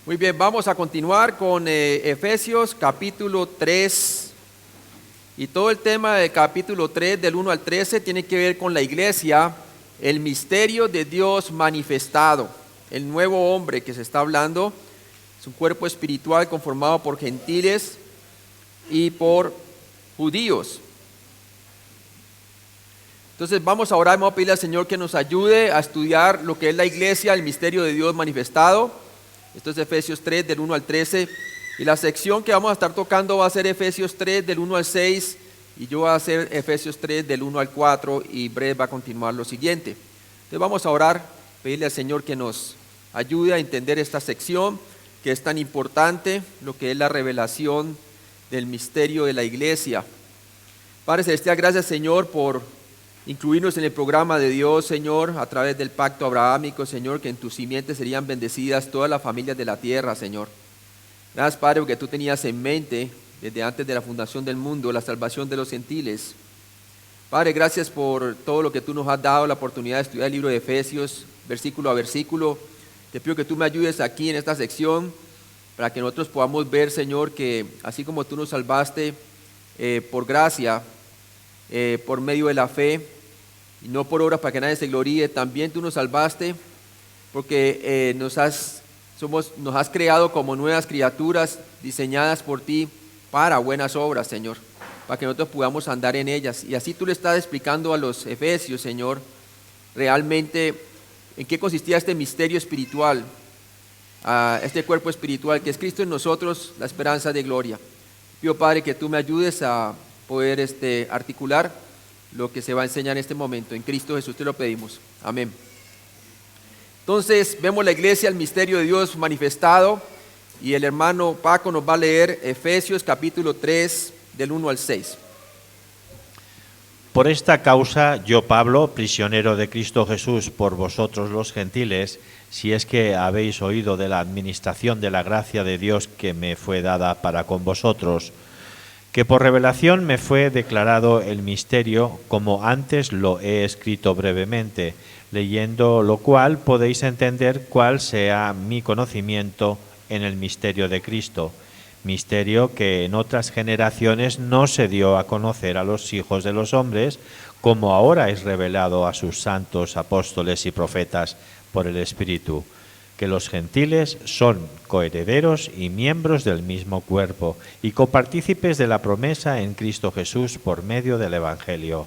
Muy bien, vamos a continuar con Efesios capítulo 3. Y todo el tema del capítulo 3, del 1 al 13, tiene que ver con la iglesia, el misterio de Dios manifestado. El nuevo hombre que se está hablando es un cuerpo espiritual conformado por gentiles y por judíos. Entonces vamos a orar, vamos a pedirle al Señor que nos ayude a estudiar lo que es la iglesia, el misterio de Dios manifestado. Esto es Efesios 3, del 1 al 13. Y la sección que vamos a estar tocando va a ser Efesios 3, del 1 al 6. Y yo voy a hacer Efesios 3, del 1 al 4. Y Brett va a continuar lo siguiente. Entonces vamos a orar, pedirle al Señor que nos ayude a entender esta sección, que es tan importante, lo que es la revelación del misterio de la iglesia. Padre Celestial, gracias, Señor, por incluirnos en el programa de Dios, Señor, a través del pacto abrahámico, Señor, que en tus simientes serían bendecidas todas las familias de la tierra, Señor. Gracias, Padre, porque tú tenías en mente, desde antes de la fundación del mundo, la salvación de los gentiles. Padre, gracias por todo lo que tú nos has dado, la oportunidad de estudiar el libro de Efesios, versículo a versículo. Te pido que tú me ayudes aquí en esta sección, para que nosotros podamos ver, Señor, que así como tú nos salvaste por gracia, por medio de la fe, y no por obras para que nadie se gloríe, también tú nos salvaste porque nos has creado como nuevas criaturas diseñadas por ti para buenas obras, Señor, para que nosotros podamos andar en ellas. Y así tú le estás explicando a los efesios, Señor, realmente en qué consistía este misterio espiritual, este cuerpo espiritual que es Cristo en nosotros, la esperanza de gloria. Pido, Padre, que tú me ayudes a poder articular lo que se va a enseñar en este momento. En Cristo Jesús te lo pedimos. Amén. Entonces vemos la iglesia, el misterio de Dios manifestado, y el hermano Paco nos va a leer Efesios capítulo 3 del 1 al 6. Por esta causa yo, Pablo, prisionero de Cristo Jesús por vosotros los gentiles, si es que habéis oído de la administración de la gracia de Dios que me fue dada para con vosotros, que por revelación me fue declarado el misterio, como antes lo he escrito brevemente, leyendo lo cual podéis entender cuál sea mi conocimiento en el misterio de Cristo, misterio que en otras generaciones no se dio a conocer a los hijos de los hombres, como ahora es revelado a sus santos apóstoles y profetas por el Espíritu, que los gentiles son coherederos y miembros del mismo cuerpo y copartícipes de la promesa en Cristo Jesús por medio del Evangelio.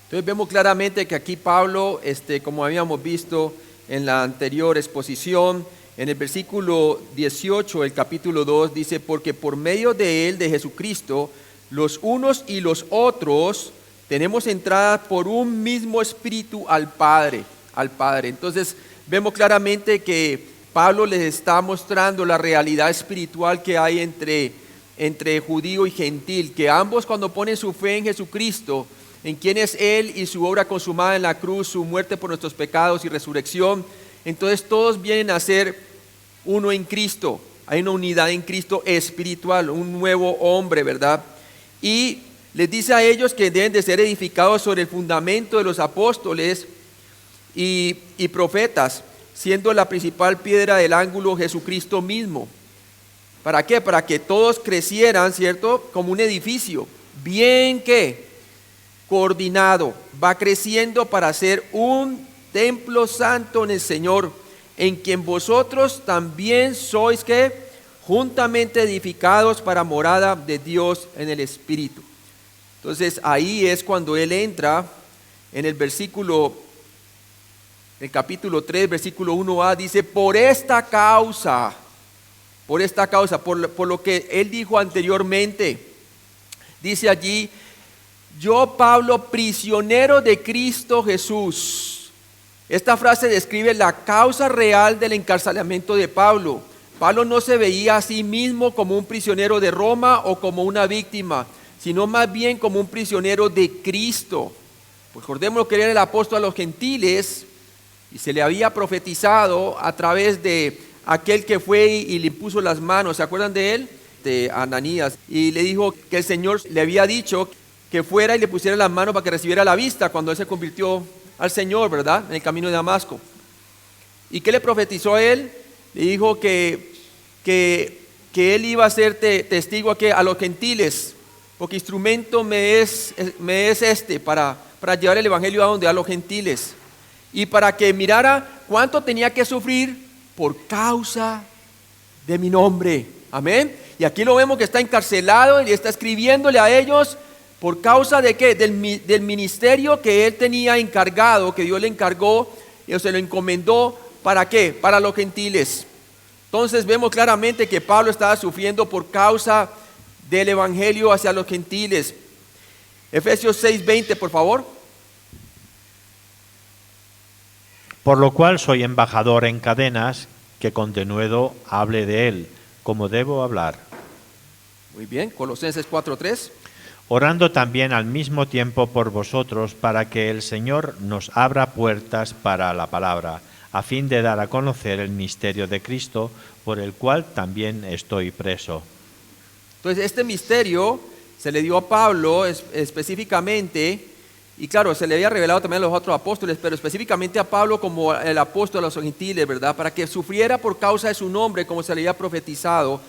Entonces vemos claramente que aquí Pablo, como habíamos visto en la anterior exposición, en el versículo 18 del capítulo 2 dice: porque por medio de él, de Jesucristo, los unos y los otros tenemos entrada por un mismo espíritu al Padre. Entonces vemos claramente que Pablo les está mostrando la realidad espiritual que hay entre judío y gentil, que ambos, cuando ponen su fe en Jesucristo, en quien es Él y su obra consumada en la cruz, su muerte por nuestros pecados y resurrección, entonces todos vienen a ser uno en Cristo. Hay una unidad en Cristo espiritual, un nuevo hombre, ¿verdad? Y les dice a ellos que deben de ser edificados sobre el fundamento de los apóstoles y profetas, siendo la principal piedra del ángulo Jesucristo mismo. ¿Para qué? Para que todos crecieran, ¿cierto? Como un edificio, bien que coordinado, va creciendo para ser un templo santo en el Señor, en quien vosotros también sois que juntamente edificados para morada de Dios en el Espíritu. Entonces ahí es cuando él entra en el capítulo 3, versículo 1a, dice: por esta causa, por lo que él dijo anteriormente, dice allí: yo, Pablo, prisionero de Cristo Jesús. Esta frase describe la causa real del encarcelamiento de Pablo. Pablo no se veía a sí mismo como un prisionero de Roma o como una víctima, sino más bien como un prisionero de Cristo. Recordemos que él era el apóstol a los gentiles y se le había profetizado a través de aquel que fue y le impuso las manos. ¿Se acuerdan de él? De Ananías. Y le dijo que el Señor le había dicho que fuera y le pusiera las manos para que recibiera la vista cuando él se convirtió al Señor, ¿verdad? En el camino de Damasco. ¿Y qué le profetizó a él? le dijo que él iba a ser testigo a los gentiles, porque instrumento me es para llevar el evangelio a los gentiles, y para que mirara cuánto tenía que sufrir por causa de mi nombre. Amén. Y aquí lo vemos que está encarcelado y está escribiéndole a ellos por causa de qué, del ministerio que él tenía encargado, que Dios le encargó y se lo encomendó. ¿Para qué? Para los gentiles. Entonces vemos claramente que Pablo estaba sufriendo por causa del evangelio hacia los gentiles. Efesios 6:20, por favor. Por lo cual soy embajador en cadenas, que con denuedo hable de él, como debo hablar. Muy bien, Colosenses 4:3. Orando también al mismo tiempo por vosotros, para que el Señor nos abra puertas para la palabra, a fin de dar a conocer el misterio de Cristo, por el cual también estoy preso. Entonces este misterio se le dio a Pablo específicamente, y claro, se le había revelado también a los otros apóstoles, pero específicamente a Pablo como el apóstol a los gentiles, ¿verdad? Para que sufriera por causa de su nombre, como se le había profetizado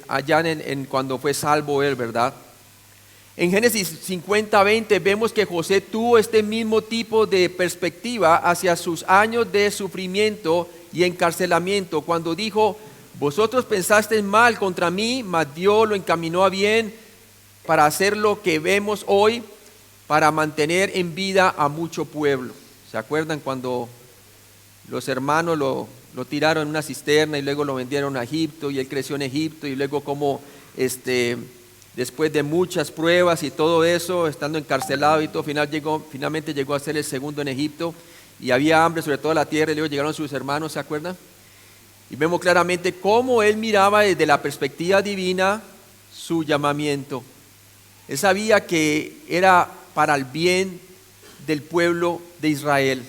allá cuando fue salvo él, ¿verdad? En Génesis 50:20 vemos que José tuvo este mismo tipo de perspectiva hacia sus años de sufrimiento y encarcelamiento, cuando dijo: vosotros pensasteis mal contra mí, mas Dios lo encaminó a bien para hacer lo que vemos hoy, para mantener en vida a mucho pueblo. ¿Se acuerdan cuando los hermanos lo tiraron en una cisterna y luego lo vendieron a Egipto, y él creció en Egipto, y luego como después de muchas pruebas y todo eso, estando encarcelado y todo, finalmente llegó a ser el segundo en Egipto, y había hambre sobre toda la tierra, y luego llegaron sus hermanos, ¿se acuerdan? Y vemos claramente cómo él miraba desde la perspectiva divina su llamamiento. Él sabía que era para el bien del pueblo de Israel.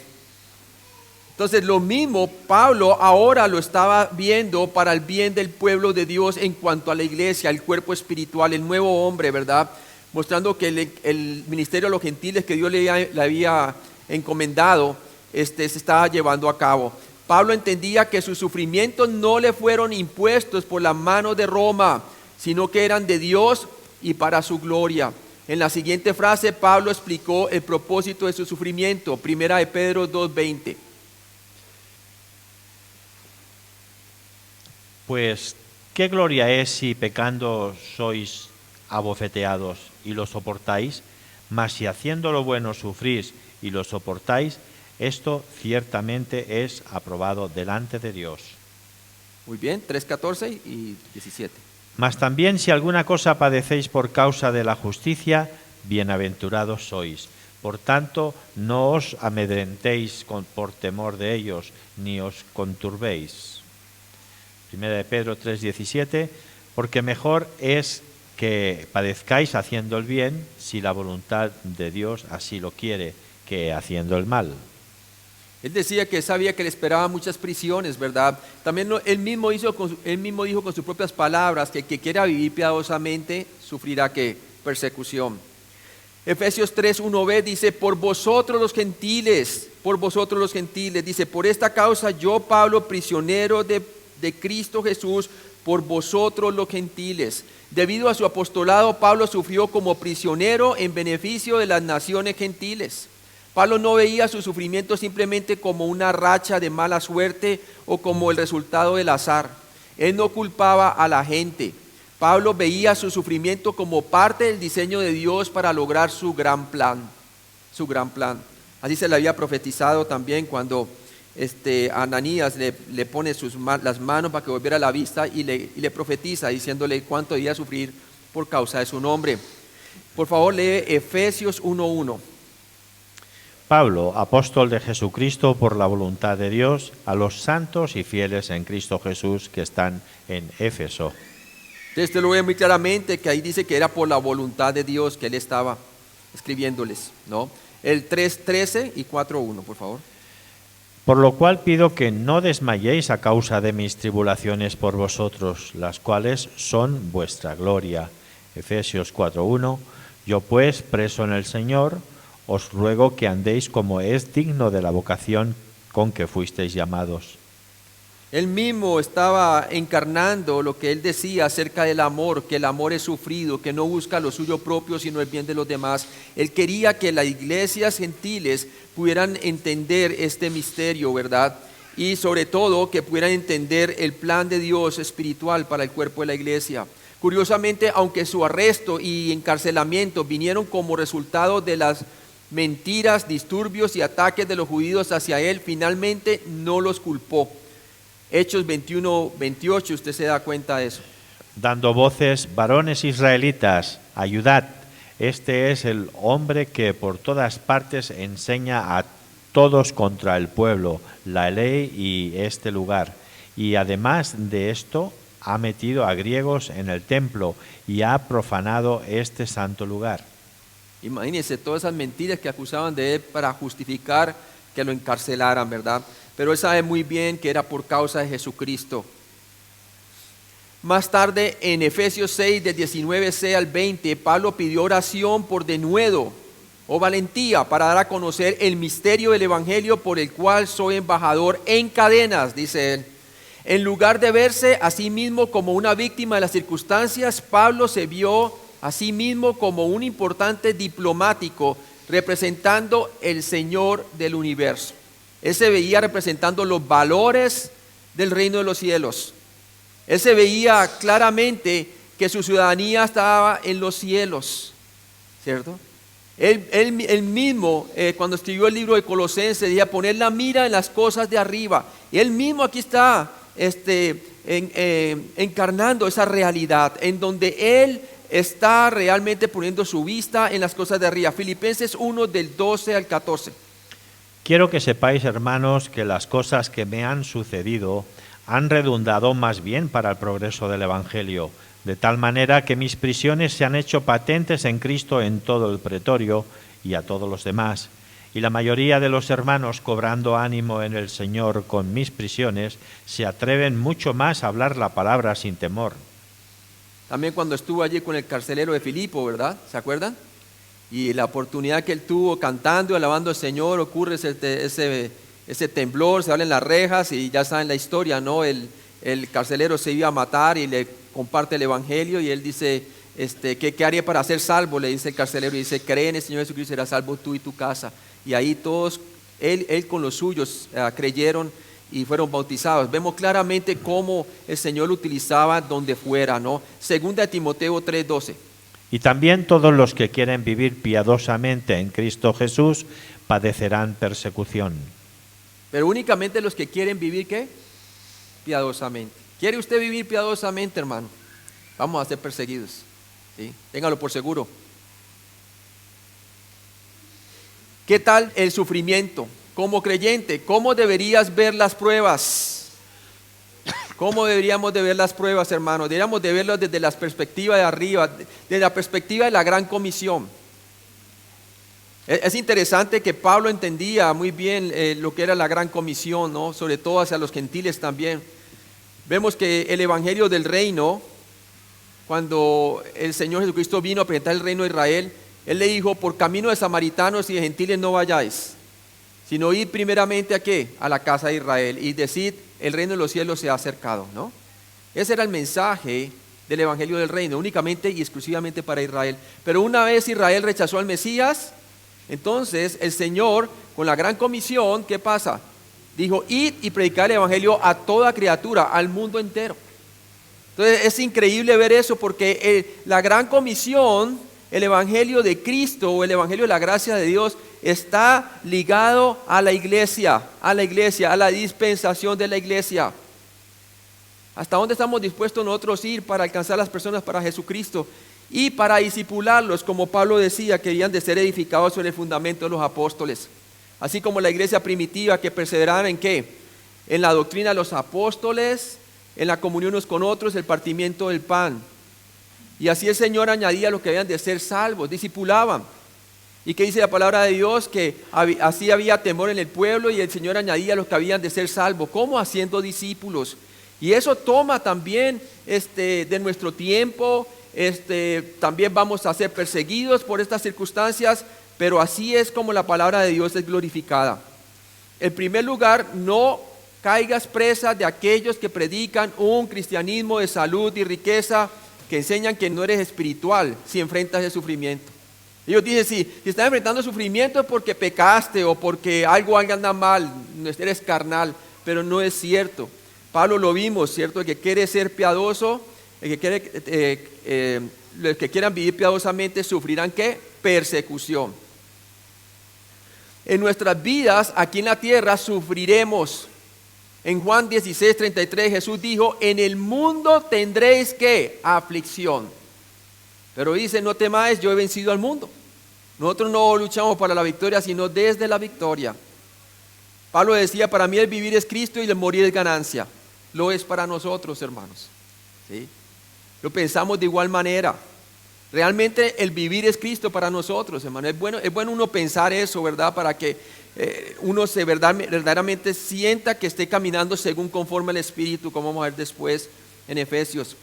Entonces lo mismo Pablo ahora lo estaba viendo para el bien del pueblo de Dios en cuanto a la iglesia, el cuerpo espiritual, el nuevo hombre, ¿verdad? Mostrando que el ministerio a los gentiles que Dios le había encomendado se estaba llevando a cabo. Pablo entendía que sus sufrimientos no le fueron impuestos por la mano de Roma, sino que eran de Dios y para su gloria. En la siguiente frase Pablo explicó el propósito de su sufrimiento. Primera de Pedro 2:20. Pues, ¿qué gloria es si pecando sois abofeteados y lo soportáis? Mas si haciendo lo bueno sufrís y lo soportáis, esto ciertamente es aprobado delante de Dios. Muy bien, 3:14 y 17. Mas también si alguna cosa padecéis por causa de la justicia, bienaventurados sois. Por tanto, no os amedrentéis por temor de ellos, ni os conturbéis. Primera de Pedro 3:17, porque mejor es que padezcáis haciendo el bien, si la voluntad de Dios así lo quiere, que haciendo el mal. Él decía que sabía que le esperaban muchas prisiones, ¿verdad? También él mismo dijo con sus propias palabras que el que quiera vivir piadosamente sufrirá ¿qué? Persecución. Efesios 3:1b dice: por vosotros los gentiles, dice: por esta causa yo, Pablo, prisionero de Cristo Jesús, por vosotros los gentiles. Debido a su apostolado, Pablo sufrió como prisionero en beneficio de las naciones gentiles. Pablo no veía su sufrimiento simplemente como una racha de mala suerte o como el resultado del azar. Él no culpaba a la gente. Pablo veía su sufrimiento como parte del diseño de Dios para lograr su gran plan. Así se le había profetizado también cuando Ananías le pone las manos para que volviera a la vista y le profetiza diciéndole cuánto debía sufrir por causa de su nombre. Por favor, lee Efesios 1:1. Pablo, apóstol de Jesucristo por la voluntad de Dios, a los santos y fieles en Cristo Jesús que están en Éfeso. Entonces lo ve muy claramente que ahí dice que era por la voluntad de Dios que él estaba escribiéndoles, ¿no? El 3:13 y 4:1, por favor. Por lo cual pido que no desmayéis a causa de mis tribulaciones por vosotros, las cuales son vuestra gloria. Efesios 4:1. Yo pues, preso en el Señor, os ruego que andéis como es digno de la vocación con que fuisteis llamados. Él mismo estaba encarnando lo que él decía acerca del amor, que el amor es sufrido, que no busca lo suyo propio, sino el bien de los demás. Él quería que las iglesias gentiles pudieran entender este misterio, ¿verdad? Y sobre todo que pudieran entender el plan de Dios espiritual para el cuerpo de la iglesia. Curiosamente, aunque su arresto y encarcelamiento vinieron como resultado de las mentiras, disturbios y ataques de los judíos hacia él, finalmente no los culpó. Hechos 21-28, usted se da cuenta de eso. Dando voces, varones israelitas, ayudad. Este es el hombre que por todas partes enseña a todos contra el pueblo, la ley y este lugar. Y además de esto, ha metido a griegos en el templo y ha profanado este santo lugar. Imagínense todas esas mentiras que acusaban de él para justificar que lo encarcelaran, ¿verdad? Pero él sabe muy bien que era por causa de Jesucristo. Más tarde, en Efesios 6, del 19c al 20, Pablo pidió oración por denuedo o valentía para dar a conocer el misterio del Evangelio por el cual soy embajador en cadenas, dice él. En lugar de verse a sí mismo como una víctima de las circunstancias, Pablo se vio a sí mismo como un importante diplomático representando el Señor del universo. Él se veía representando los valores del reino de los cielos. Él se veía claramente que su ciudadanía estaba en los cielos, ¿cierto? Él mismo, cuando escribió el libro de Colosenses, decía poner la mira en las cosas de arriba. Y él mismo aquí está encarnando esa realidad en donde él está realmente poniendo su vista en las cosas de arriba. Filipenses 1, del 12 al 14. Quiero que sepáis, hermanos, que las cosas que me han sucedido han redundado más bien para el progreso del Evangelio, de tal manera que mis prisiones se han hecho patentes en Cristo en todo el pretorio y a todos los demás. Y la mayoría de los hermanos, cobrando ánimo en el Señor con mis prisiones, se atreven mucho más a hablar la palabra sin temor. También cuando estuvo allí con el carcelero de Filipo, ¿verdad? ¿Se acuerdan? Y la oportunidad que él tuvo cantando y alabando al Señor, ocurre ese temblor, se abren las rejas y ya saben la historia, ¿no? El carcelero se iba a matar y le comparte el Evangelio y él dice, ¿qué haría para ser salvo? Le dice el carcelero y dice, cree en el Señor Jesucristo y serás salvo tú y tu casa. Y ahí todos, él con los suyos creyeron y fueron bautizados. Vemos claramente cómo el Señor lo utilizaba donde fuera, ¿no? Segunda de Timoteo 3:12. Y también todos los que quieren vivir piadosamente en Cristo Jesús padecerán persecución. Pero únicamente los que quieren vivir, ¿qué? Piadosamente. ¿Quiere usted vivir piadosamente, hermano? Vamos a ser perseguidos, ¿sí? Téngalo por seguro. ¿Qué tal el sufrimiento? Como creyente, ¿cómo deberías ver las pruebas? ¿Cómo deberíamos de ver las pruebas, hermano? Deberíamos de verlas desde la perspectiva de arriba, desde la perspectiva de la gran comisión. Es interesante que Pablo entendía muy bien lo que era la gran comisión, ¿no? Sobre todo hacia los gentiles también. Vemos que el evangelio del reino, cuando el Señor Jesucristo vino a presentar el reino de Israel, Él le dijo, por camino de samaritanos y de gentiles no vayáis, sino id primeramente ¿a qué? A la casa de Israel y decid, el reino de los cielos se ha acercado, ¿no? Ese era el mensaje del evangelio del reino, únicamente y exclusivamente para Israel. Pero una vez Israel rechazó al Mesías, entonces el Señor, con la gran comisión, ¿qué pasa? Dijo, id y predicar el evangelio a toda criatura, al mundo entero. Entonces es increíble ver eso porque la gran comisión, el evangelio de Cristo o el evangelio de la gracia de Dios está ligado a la iglesia, a la dispensación de la iglesia. ¿Hasta dónde estamos dispuestos nosotros ir para alcanzar a las personas para Jesucristo y para discipularlos? Como Pablo decía, que debían de ser edificados sobre el fundamento de los apóstoles. Así como la iglesia primitiva que perseveraba en ¿qué? En la doctrina de los apóstoles, en la comunión unos con otros, el partimiento del pan. Y así el Señor añadía lo que habían de ser salvos, discipulaban. ¿Y qué dice la palabra de Dios? Que así había temor en el pueblo y el Señor añadía los que habían de ser salvos. ¿Cómo? Haciendo discípulos. Y eso toma también de nuestro tiempo. También vamos a ser perseguidos por estas circunstancias, pero así es como la palabra de Dios es glorificada. En primer lugar, no caigas presa de aquellos que predican un cristianismo de salud y riqueza, que enseñan que no eres espiritual si enfrentas el sufrimiento. Ellos dicen, si estás enfrentando sufrimiento es porque pecaste o porque algo anda mal, eres carnal, pero no es cierto. Pablo lo vimos, ¿cierto? El que quiere ser piadoso, los que quieran vivir piadosamente sufrirán ¿qué? Persecución. En nuestras vidas, aquí en la tierra, sufriremos. En Juan 16:33 Jesús dijo, en el mundo tendréis ¿qué? Aflicción. Pero dice, no temáis, yo he vencido al mundo. Nosotros no luchamos para la victoria, sino desde la victoria. Pablo decía, para mí el vivir es Cristo y el morir es ganancia. Lo es para nosotros, hermanos. ¿Sí? Lo pensamos de igual manera. Realmente el vivir es Cristo para nosotros, hermano. Es bueno uno pensar eso, ¿verdad? Para que uno verdaderamente sienta que esté caminando según conforme al Espíritu, como vamos a ver después en Efesios.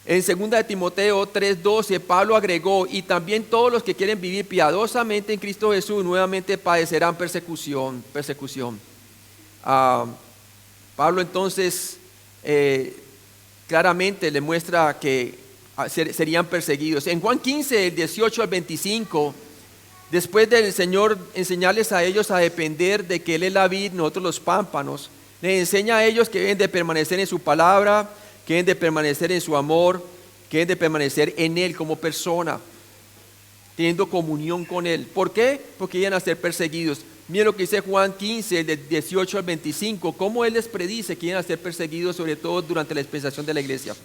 En 2 de Timoteo 3:12, Pablo agregó, y también todos los que quieren vivir piadosamente en Cristo Jesús nuevamente padecerán persecución. Pablo entonces claramente le muestra que serían perseguidos. En Juan 15, el 18 al 25, después del Señor enseñarles a ellos a depender de que Él es la vid, nosotros los pámpanos, les enseña a ellos que deben de permanecer en su palabra, que deben de permanecer en su amor, que deben de permanecer en Él como persona, teniendo comunión con Él. ¿Por qué? Porque iban a ser perseguidos. Miren lo que dice Juan 15, del 18 al 25, cómo Él les predice que iban a ser perseguidos, sobre todo durante la dispensación de la iglesia.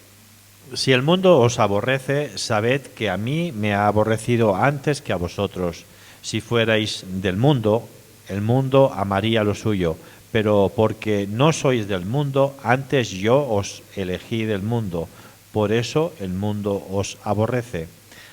Si el mundo os aborrece, sabed que a mí me ha aborrecido antes que a vosotros. Si fuerais del mundo, el mundo amaría lo suyo, pero porque no sois del mundo, antes yo os elegí del mundo, por eso el mundo os aborrece.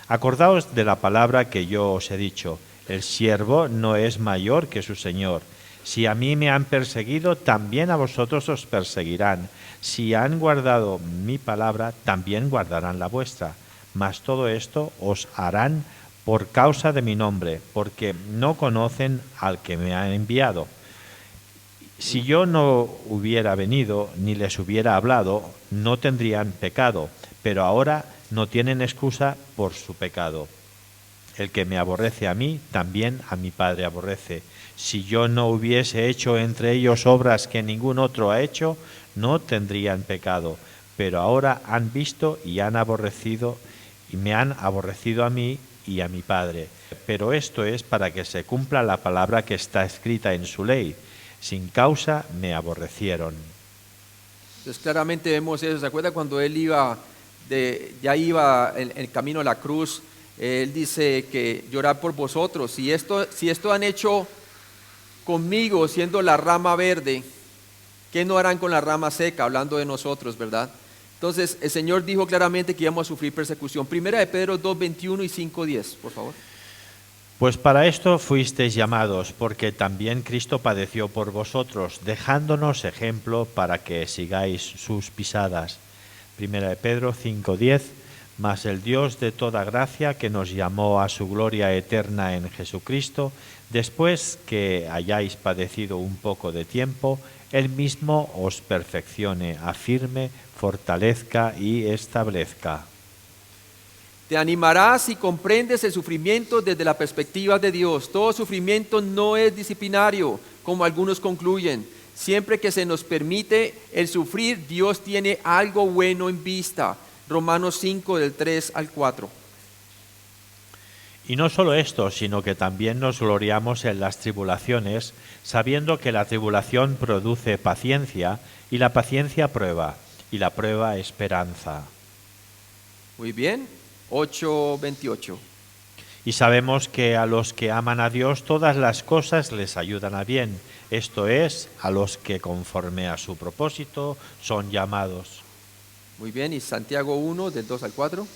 Acordaos de la palabra que yo os he dicho, el siervo no es mayor que su señor. Si a mí me han perseguido, también a vosotros os perseguirán. Si han guardado mi palabra, también guardarán la vuestra. Mas todo esto os harán por causa de mi nombre, porque no conocen al que me ha enviado. Si yo no hubiera venido ni les hubiera hablado, no tendrían pecado, pero ahora no tienen excusa por su pecado. El que me aborrece a mí, también a mi Padre aborrece. Si yo no hubiese hecho entre ellos obras que ningún otro ha hecho, no tendrían pecado. Pero ahora han visto y han aborrecido, y me han aborrecido a mí y a mi Padre. Pero esto es para que se cumpla la palabra que está escrita en su ley. Sin causa me aborrecieron. Entonces claramente vemos eso. ¿Se acuerda cuando él ya iba en el camino a la cruz? Él dice que llorar por vosotros. Si esto han hecho conmigo siendo la rama verde, ¿qué no harán con la rama seca? Hablando de nosotros, ¿verdad? Entonces el Señor dijo claramente que íbamos a sufrir persecución. Primera de Pedro 2:21 y 5:10, por favor. Pues para esto fuisteis llamados, porque también Cristo padeció por vosotros, dejándonos ejemplo para que sigáis sus pisadas. Primera de Pedro 5:10, mas el Dios de toda gracia, que nos llamó a su gloria eterna en Jesucristo, después que hayáis padecido un poco de tiempo, Él mismo os perfeccione, afirme, fortalezca y establezca. Te animarás si comprendes el sufrimiento desde la perspectiva de Dios. Todo sufrimiento no es disciplinario, como algunos concluyen. Siempre que se nos permite el sufrir, Dios tiene algo bueno en vista. Romanos 5, del 3 al 4. Y no solo esto, sino que también nos gloriamos en las tribulaciones, sabiendo que la tribulación produce paciencia, y la paciencia prueba, y la prueba esperanza. Muy bien. 8:28. Y sabemos que a los que aman a Dios todas las cosas les ayudan a bien, esto es, a los que conforme a su propósito son llamados. Muy bien, y Santiago 1, del 2 al 4.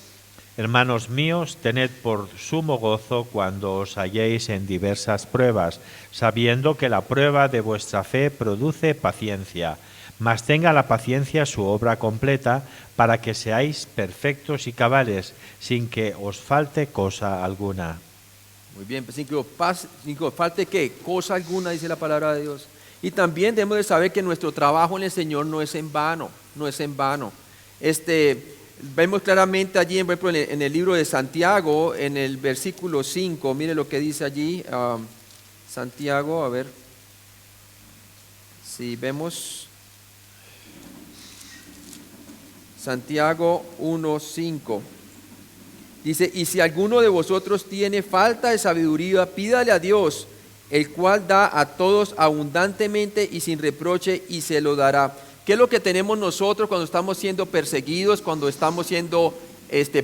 Hermanos míos, tened por sumo gozo cuando os halléis en diversas pruebas, sabiendo que la prueba de vuestra fe produce paciencia. Mas tenga la paciencia su obra completa, para que seáis perfectos y cabales, sin que os falte cosa alguna. Muy bien, pues sin que os falte ¿qué? Cosa alguna, dice la palabra de Dios. Y también debemos de saber que nuestro trabajo en el Señor no es en vano, no es en vano. Vemos claramente allí, por ejemplo, en el libro de Santiago, en el versículo 5, mire lo que dice allí, Santiago, a ver, si vemos Santiago 1:5. Dice, y si alguno de vosotros tiene falta de sabiduría, pídale a Dios, el cual da a todos abundantemente y sin reproche, y se lo dará. ¿Qué es lo que tenemos nosotros cuando estamos siendo perseguidos, cuando estamos siendo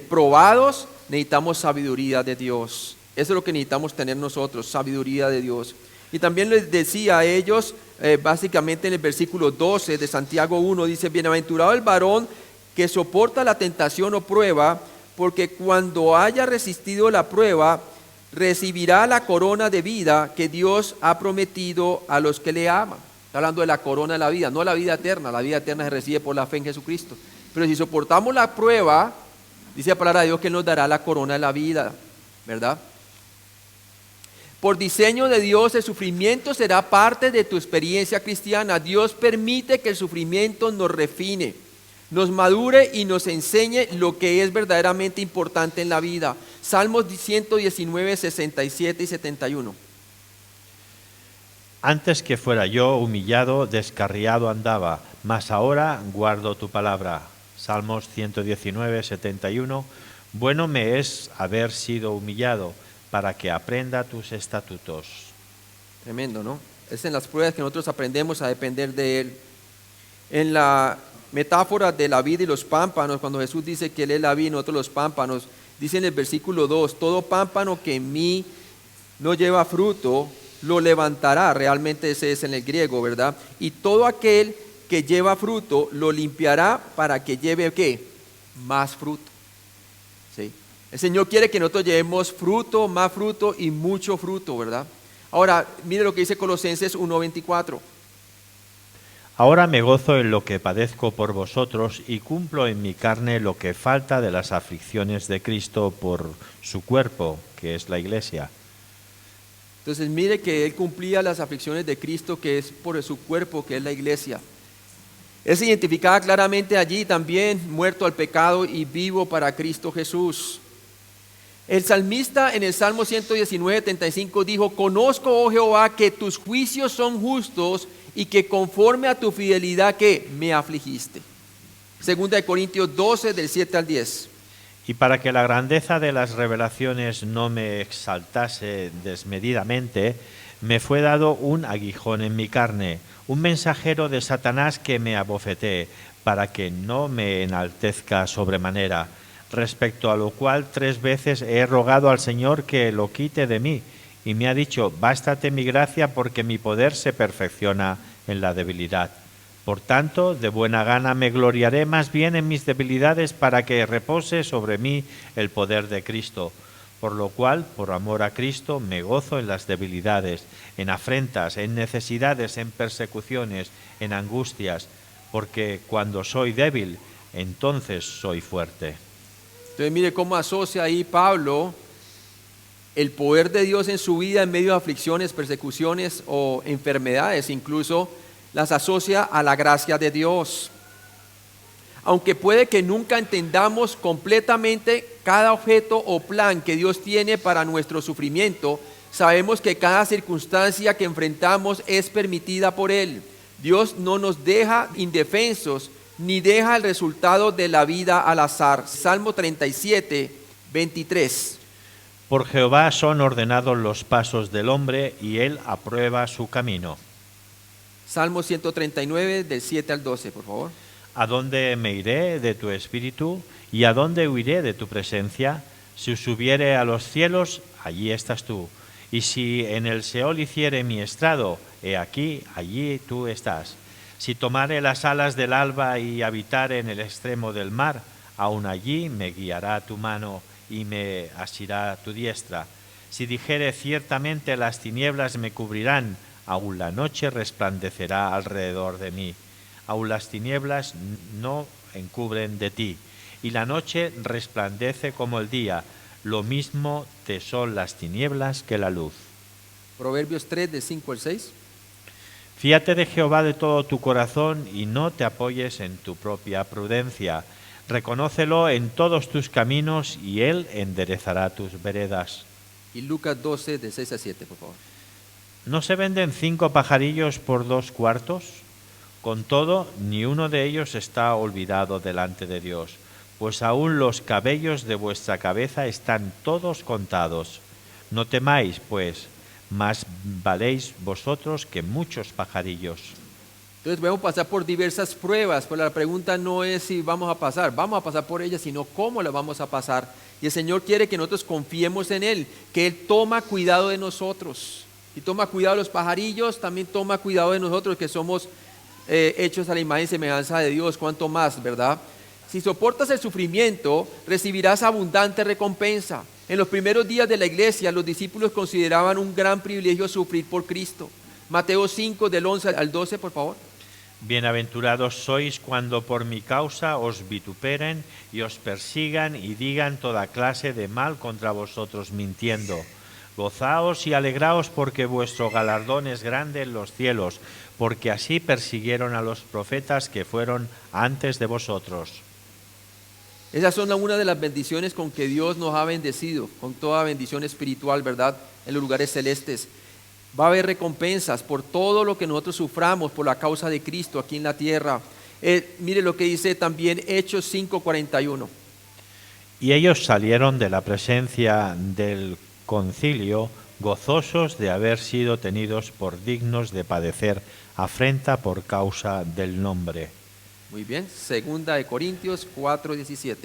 probados? Necesitamos sabiduría de Dios. Eso es lo que necesitamos tener nosotros, sabiduría de Dios. Y también les decía a ellos, básicamente en el versículo 12 de Santiago 1, dice, bienaventurado el varón que soporta la tentación o prueba, porque cuando haya resistido la prueba, recibirá la corona de vida que Dios ha prometido a los que le aman. Está hablando de la corona de la vida, no la vida eterna se recibe por la fe en Jesucristo. Pero si soportamos la prueba, dice la palabra de Dios que Él nos dará la corona de la vida, ¿verdad? Por diseño de Dios, el sufrimiento será parte de tu experiencia cristiana. Dios permite que el sufrimiento nos refine, nos madure y nos enseñe lo que es verdaderamente importante en la vida. Salmos 119, 67 y 71. Antes que fuera yo humillado, descarriado andaba, mas ahora guardo tu palabra. Salmos 119, 71. Bueno me es haber sido humillado, para que aprenda tus estatutos. Tremendo, ¿no? Es en las pruebas que nosotros aprendemos a depender de Él. En la metáfora de la vid y los pámpanos, cuando Jesús dice que Él es la vid y nosotros los pámpanos, dice en el versículo 2, todo pámpano que en mí no lleva fruto, lo levantará. Realmente ese es en el griego, ¿verdad? Y todo aquel que lleva fruto, lo limpiará para que lleve, ¿qué? Más fruto. ¿Sí? El Señor quiere que nosotros llevemos fruto, más fruto y mucho fruto, ¿verdad? Ahora, mire lo que dice Colosenses 1:24. Ahora me gozo en lo que padezco por vosotros y cumplo en mi carne lo que falta de las aflicciones de Cristo por su cuerpo, que es la iglesia. Entonces mire que Él cumplía las aflicciones de Cristo, que es por su cuerpo, que es la iglesia. Él se identificaba claramente allí también, muerto al pecado y vivo para Cristo Jesús. El salmista en el Salmo 119:35 dijo, conozco, oh Jehová, que tus juicios son justos y que conforme a tu fidelidad que me afligiste. Segunda de Corintios 12, del 7 al 10. Y para que la grandeza de las revelaciones no me exaltase desmedidamente, me fue dado un aguijón en mi carne, un mensajero de Satanás que me abofetee, para que no me enaltezca sobremanera, respecto a lo cual 3 veces he rogado al Señor que lo quite de mí, y me ha dicho, bástate mi gracia porque mi poder se perfecciona en la debilidad. Por tanto, de buena gana me gloriaré más bien en mis debilidades para que repose sobre mí el poder de Cristo. Por lo cual, por amor a Cristo, me gozo en las debilidades, en afrentas, en necesidades, en persecuciones, en angustias, porque cuando soy débil, entonces soy fuerte. Entonces mire cómo asocia ahí Pablo el poder de Dios en su vida en medio de aflicciones, persecuciones o enfermedades, incluso las asocia a la gracia de Dios. Aunque puede que nunca entendamos completamente cada objeto o plan que Dios tiene para nuestro sufrimiento, sabemos que cada circunstancia que enfrentamos es permitida por Él. Dios no nos deja indefensos ni deja el resultado de la vida al azar. Salmo 37, 23. Por Jehová son ordenados los pasos del hombre y él aprueba su camino. Salmo 139, del 7 al 12, por favor. ¿A dónde me iré de tu espíritu? ¿Y a dónde huiré de tu presencia? Si subiere a los cielos, allí estás tú. Y si en el Seol hiciere mi estrado, he aquí, allí tú estás. Si tomare las alas del alba y habitare en el extremo del mar, aun allí me guiará tu mano y me asirá tu diestra. Si dijere ciertamente las tinieblas me cubrirán, aun la noche resplandecerá alrededor de mí. Aun las tinieblas no encubren de ti, y la noche resplandece como el día. Lo mismo te son las tinieblas que la luz. Proverbios 3, del 5 al 6. Fíate de Jehová de todo tu corazón y no te apoyes en tu propia prudencia. Reconócelo en todos tus caminos y Él enderezará tus veredas. Y Lucas 12, de 6 a 7, por favor. ¿No se venden 5 pajarillos por 2 cuartos? Con todo, ni uno de ellos está olvidado delante de Dios, pues aún los cabellos de vuestra cabeza están todos contados. No temáis, pues, más valéis vosotros que muchos pajarillos. Entonces vamos a pasar por diversas pruebas, pero la pregunta no es si vamos a pasar por ellas, sino cómo las vamos a pasar. Y el Señor quiere que nosotros confiemos en Él, que Él toma cuidado de nosotros. Y toma cuidado de los pajarillos, también toma cuidado de nosotros que somos hechos a la imagen y semejanza de Dios, cuanto más, ¿verdad? Si soportas el sufrimiento, recibirás abundante recompensa. En los primeros días de la iglesia, los discípulos consideraban un gran privilegio sufrir por Cristo. Mateo 5, del 11 al 12, por favor. Bienaventurados sois cuando por mi causa os vituperen y os persigan y digan toda clase de mal contra vosotros mintiendo. Gozaos y alegraos porque vuestro galardón es grande en los cielos, porque así persiguieron a los profetas que fueron antes de vosotros. Esas son una de las bendiciones con que Dios nos ha bendecido, con toda bendición espiritual, ¿verdad? En los lugares celestes. Va a haber recompensas por todo lo que nosotros suframos por la causa de Cristo aquí en la tierra. Mire lo que dice también Hechos 5:41. Y ellos salieron de la presencia del concilio gozosos de haber sido tenidos por dignos de padecer afrenta por causa del nombre. Muy bien, 2 Corintios 4:17.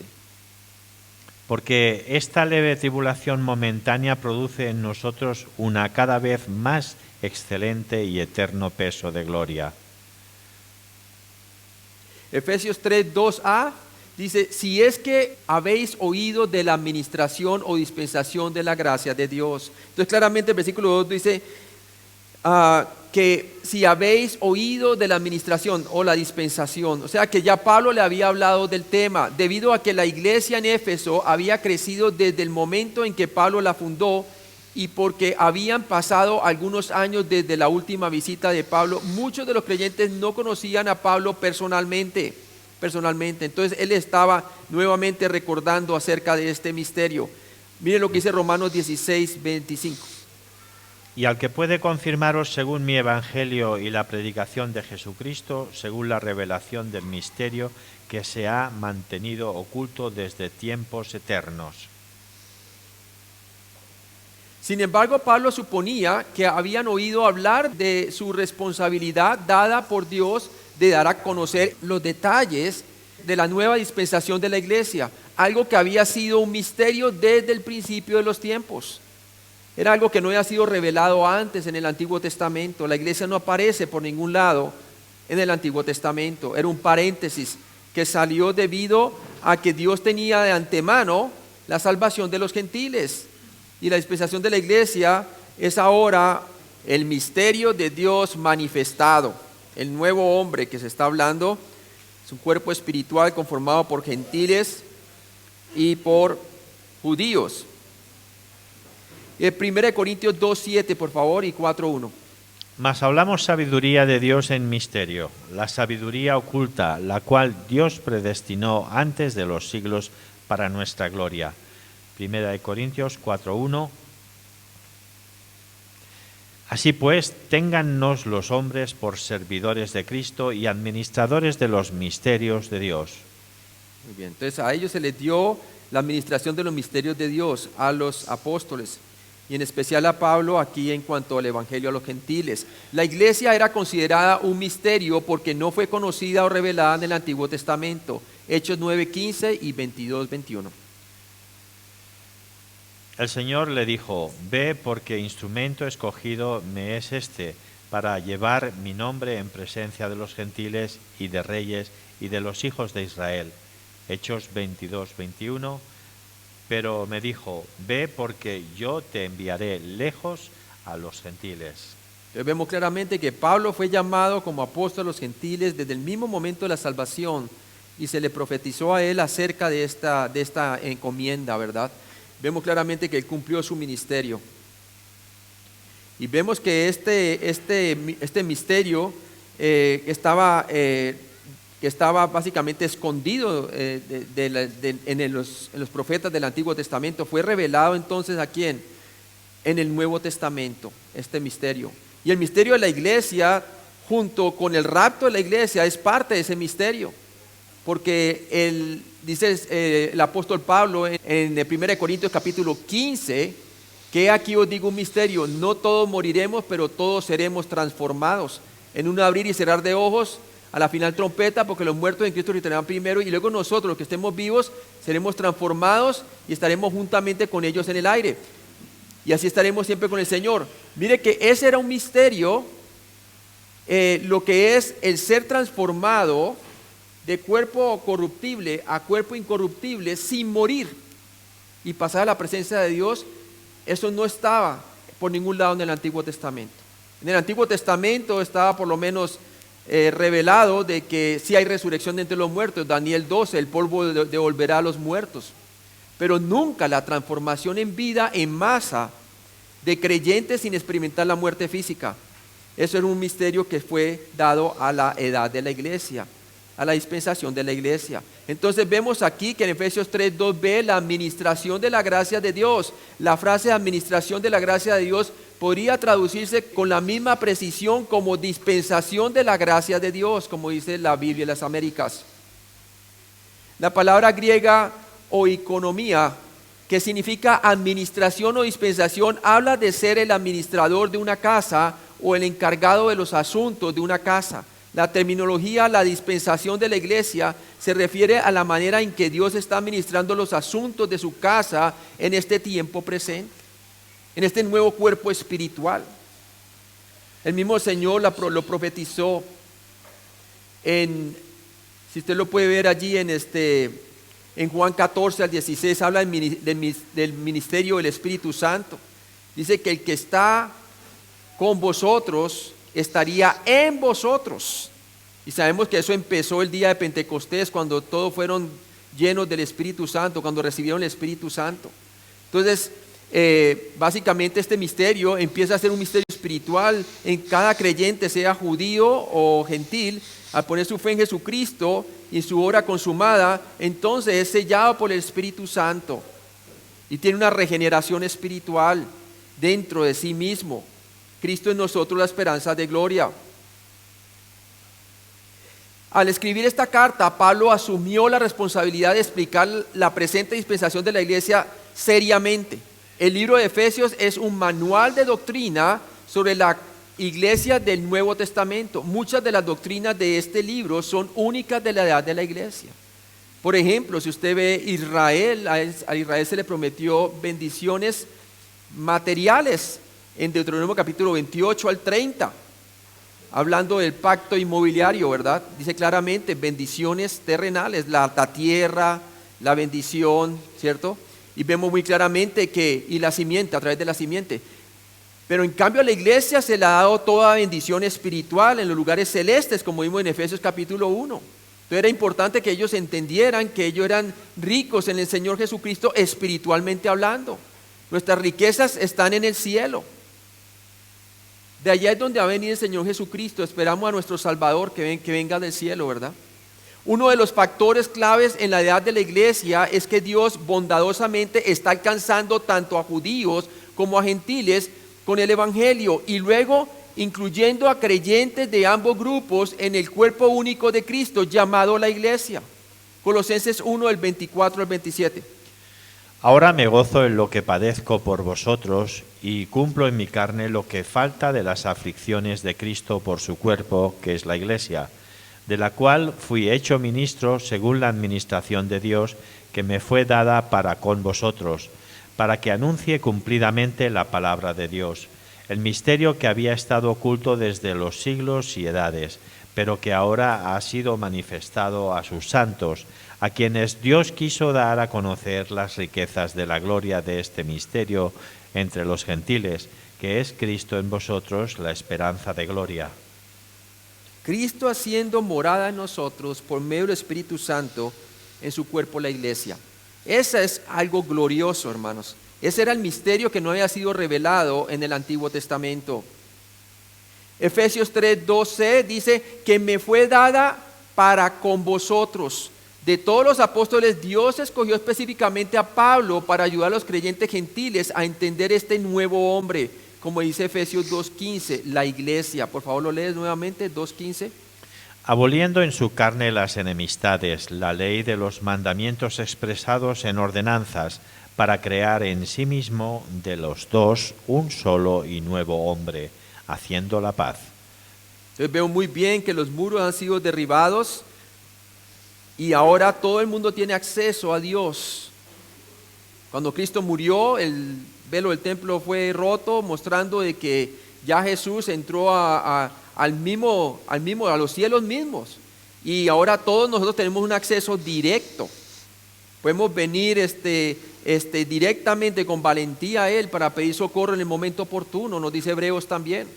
Porque esta leve tribulación momentánea produce en nosotros una cada vez más excelente y eterno peso de gloria. Efesios 3:2a dice, si es que habéis oído de la administración o dispensación de la gracia de Dios. Entonces claramente el versículo 2 dice que si habéis oído de la administración o la dispensación, o sea que ya Pablo le había hablado del tema, debido a que la iglesia en Éfeso había crecido desde el momento en que Pablo la fundó y porque habían pasado algunos años desde la última visita de Pablo, muchos de los creyentes no conocían a Pablo personalmente. Entonces él estaba nuevamente recordando acerca de este misterio. Miren lo que dice Romanos 16:25. Y al que puede confirmaros según mi evangelio y la predicación de Jesucristo, según la revelación del misterio que se ha mantenido oculto desde tiempos eternos. Sin embargo, Pablo suponía que habían oído hablar de su responsabilidad dada por Dios de dar a conocer los detalles de la nueva dispensación de la iglesia, algo que había sido un misterio desde el principio de los tiempos. Era algo que no había sido revelado antes en el Antiguo Testamento. La iglesia no aparece por ningún lado en el Antiguo Testamento. Era un paréntesis que salió debido a que Dios tenía de antemano la salvación de los gentiles. Y la dispensación de la iglesia es ahora el misterio de Dios manifestado. El nuevo hombre que se está hablando es un cuerpo espiritual conformado por gentiles y por judíos. 1 Corintios 2:7, por favor, y 4:1. Mas hablamos sabiduría de Dios en misterio, la sabiduría oculta, la cual Dios predestinó antes de los siglos para nuestra gloria. 1 Corintios 4:1. Así pues, téngannos los hombres por servidores de Cristo y administradores de los misterios de Dios. Muy bien, entonces a ellos se les dio la administración de los misterios de Dios, a los apóstoles, y en especial a Pablo aquí en cuanto al evangelio a los gentiles. La iglesia era considerada un misterio porque no fue conocida o revelada en el Antiguo Testamento. Hechos 9:15 y 22:21. El Señor le dijo, ve porque instrumento escogido me es este, para llevar mi nombre en presencia de los gentiles y de reyes y de los hijos de Israel. Hechos 22:21. Pero me dijo, ve porque yo te enviaré lejos a los gentiles. Entonces vemos claramente que Pablo fue llamado como apóstol a los gentiles desde el mismo momento de la salvación y se le profetizó a él acerca de esta encomienda, ¿verdad? Vemos claramente que él cumplió su ministerio. Y vemos que este misterio que estaba básicamente escondido en los profetas del Antiguo Testamento, fue revelado entonces ¿a quién? En el Nuevo Testamento, este misterio. Y el misterio de la iglesia, junto con el rapto de la iglesia, es parte de ese misterio. Porque dice el apóstol Pablo en 1 Corintios capítulo 15, que aquí os digo un misterio, no todos moriremos, pero todos seremos transformados. En un abrir y cerrar de ojos, a la final trompeta, porque los muertos en Cristo retornarán primero, y luego nosotros, los que estemos vivos, seremos transformados y estaremos juntamente con ellos en el aire. Y así estaremos siempre con el Señor. Mire que ese era un misterio, lo que es el ser transformado de cuerpo corruptible a cuerpo incorruptible sin morir y pasar a la presencia de Dios. Eso no estaba por ningún lado en el Antiguo Testamento. En el Antiguo Testamento estaba por lo menos revelado de que sí hay resurrección de entre los muertos. Daniel 12, el polvo devolverá a los muertos. Pero nunca la transformación en vida en masa de creyentes sin experimentar la muerte física. Eso era un misterio que fue dado a la edad de la iglesia, a la dispensación de la iglesia. Entonces vemos aquí que en Efesios 3:2b la administración de la gracia de Dios. La frase administración de la gracia de Dios podría traducirse con la misma precisión como dispensación de la gracia de Dios, como dice la Biblia de las Américas. La palabra griega oikonomía, que significa administración o dispensación, habla de ser el administrador de una casa o el encargado de los asuntos de una casa. La terminología, la dispensación de la iglesia, se refiere a la manera en que Dios está administrando los asuntos de su casa en este tiempo presente, en este nuevo cuerpo espiritual. El mismo Señor lo profetizó si usted lo puede ver allí en Juan 14 al 16, habla del ministerio del Espíritu Santo. Dice que el que está con vosotros estaría en vosotros. Y sabemos que eso empezó el día de Pentecostés, cuando todos fueron llenos del Espíritu Santo, cuando recibieron el Espíritu Santo. Entonces, básicamente este misterio empieza a ser un misterio espiritual en cada creyente, sea judío o gentil. Al poner su fe en Jesucristo y su obra consumada, entonces es sellado por el Espíritu Santo y tiene una regeneración espiritual dentro de sí mismo. Cristo en nosotros la esperanza de gloria. Al escribir esta carta, Pablo asumió la responsabilidad de explicar la presente dispensación de la iglesia seriamente. El libro de Efesios es un manual de doctrina sobre la iglesia del Nuevo Testamento. Muchas de las doctrinas de este libro son únicas de la edad de la iglesia. Por ejemplo, si usted ve Israel, a Israel se le prometió bendiciones materiales en Deuteronomio capítulo 28 al 30, hablando del pacto inmobiliario, ¿verdad? Dice claramente bendiciones terrenales, la tierra, la bendición, ¿cierto? Y vemos muy claramente y la simiente, a través de la simiente. Pero en cambio a la iglesia se le ha dado toda bendición espiritual en los lugares celestes, como vimos en Efesios capítulo 1. Entonces era importante que ellos entendieran que ellos eran ricos en el Señor Jesucristo espiritualmente hablando. Nuestras riquezas están en el cielo. De allá es donde va a venir el Señor Jesucristo. Esperamos a nuestro Salvador que venga del cielo, ¿verdad? Uno de los factores claves en la edad de la iglesia es que Dios bondadosamente está alcanzando tanto a judíos como a gentiles con el Evangelio y luego incluyendo a creyentes de ambos grupos en el cuerpo único de Cristo llamado la iglesia. Colosenses 1, del 24 al 27. Ahora me gozo en lo que padezco por vosotros y cumplo en mi carne lo que falta de las aflicciones de Cristo por su cuerpo, que es la iglesia, de la cual fui hecho ministro según la administración de Dios que me fue dada para con vosotros, para que anuncie cumplidamente la palabra de Dios, el misterio que había estado oculto desde los siglos y edades, pero que ahora ha sido manifestado a sus santos, a quienes Dios quiso dar a conocer las riquezas de la gloria de este misterio entre los gentiles, que es Cristo en vosotros, la esperanza de gloria. Cristo haciendo morada en nosotros por medio del Espíritu Santo en su cuerpo la iglesia. Esa es algo glorioso, hermanos. Ese era el misterio que no había sido revelado en el Antiguo Testamento. Efesios 3:12 dice que me fue dada para con vosotros. De todos los apóstoles, Dios escogió específicamente a Pablo para ayudar a los creyentes gentiles a entender este nuevo hombre, como dice Efesios 2:15, la iglesia. Por favor, lo lees nuevamente, 2:15. Aboliendo en su carne las enemistades, la ley de los mandamientos expresados en ordenanzas, para crear en sí mismo de los dos un solo y nuevo hombre, haciendo la paz. Entonces veo muy bien que los muros han sido derribados y ahora todo el mundo tiene acceso a Dios. Cuando Cristo murió, el velo del templo fue roto, mostrando de que ya Jesús entró a los cielos mismos. Y ahora todos nosotros tenemos un acceso directo. Podemos venir directamente con valentía a Él para pedir socorro en el momento oportuno, nos dice Hebreos también.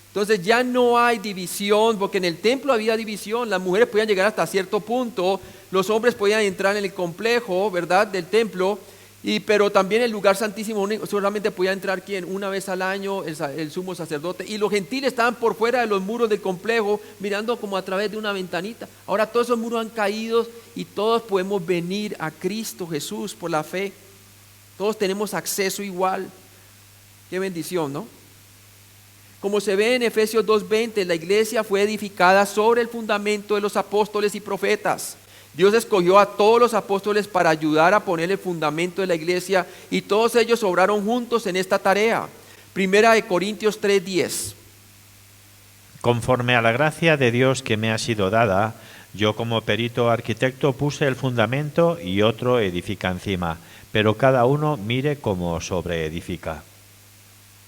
Entonces ya no hay división, porque en el templo había división, las mujeres podían llegar hasta cierto punto, los hombres podían entrar en el complejo, ¿verdad?, del templo, pero también el lugar santísimo solamente podía entrar ¿quién? Una vez al año el sumo sacerdote, y los gentiles estaban por fuera de los muros del complejo, mirando como a través de una ventanita. Ahora todos esos muros han caído y todos podemos venir a Cristo Jesús por la fe. Todos tenemos acceso igual. Qué bendición, ¿no? Como se ve en Efesios 2:20, la iglesia fue edificada sobre el fundamento de los apóstoles y profetas. Dios escogió a todos los apóstoles para ayudar a poner el fundamento de la iglesia y todos ellos obraron juntos en esta tarea. Primera de Corintios 3:10. Conforme a la gracia de Dios que me ha sido dada, yo como perito arquitecto puse el fundamento y otro edifica encima, pero cada uno mire cómo sobreedifica.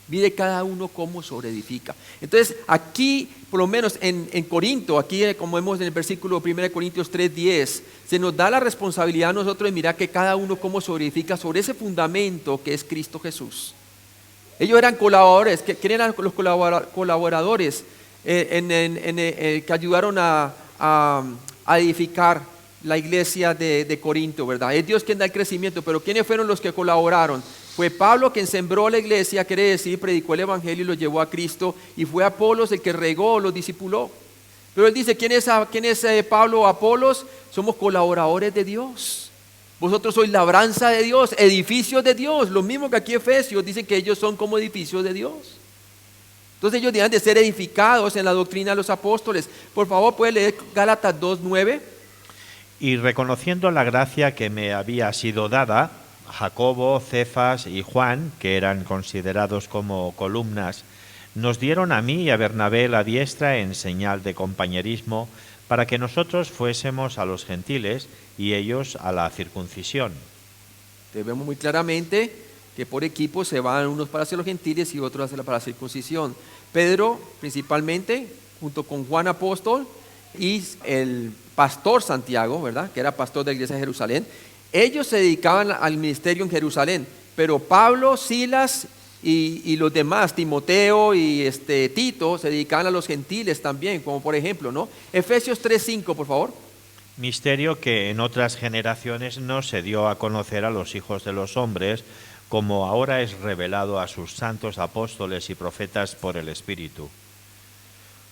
Mire cada uno cómo sobreedifica. Entonces aquí, por lo menos en Corinto, aquí como vemos en el versículo 1 Corintios 3:10, se nos da la responsabilidad a nosotros de mirar que cada uno cómo sobreedifica sobre ese fundamento que es Cristo Jesús. Ellos eran colaboradores. ¿Quién eran los colaboradores que ayudaron a edificar la iglesia de Corinto, ¿verdad? Es Dios quien da el crecimiento, pero ¿quiénes fueron los que colaboraron? Fue Pablo quien sembró la iglesia, quiere decir, predicó el evangelio y lo llevó a Cristo, y fue Apolos el que regó, los discipuló. Pero él dice, ¿quién es Pablo o Apolos? Somos colaboradores de Dios. Vosotros sois labranza de Dios, edificios de Dios. Lo mismo que aquí Efesios dicen que ellos son como edificios de Dios. Entonces ellos deben de ser edificados en la doctrina de los apóstoles. Por favor, puede leer Gálatas 2:9. Y reconociendo la gracia que me había sido dada, Jacobo, Cefas y Juan, que eran considerados como columnas, nos dieron a mí y a Bernabé la diestra en señal de compañerismo, para que nosotros fuésemos a los gentiles y ellos a la circuncisión. Vemos muy claramente que por equipo se van unos para hacer los gentiles y otros para la circuncisión. Pedro, principalmente, junto con Juan apóstol y el pastor Santiago, ¿verdad?, que era pastor de la iglesia de Jerusalén, ellos se dedicaban al ministerio en Jerusalén, pero Pablo, Silas y los demás, Timoteo y Tito, se dedicaban a los gentiles también, como por ejemplo, ¿no? Efesios 3:5, por favor. Misterio que en otras generaciones no se dio a conocer a los hijos de los hombres, como ahora es revelado a sus santos apóstoles y profetas por el Espíritu.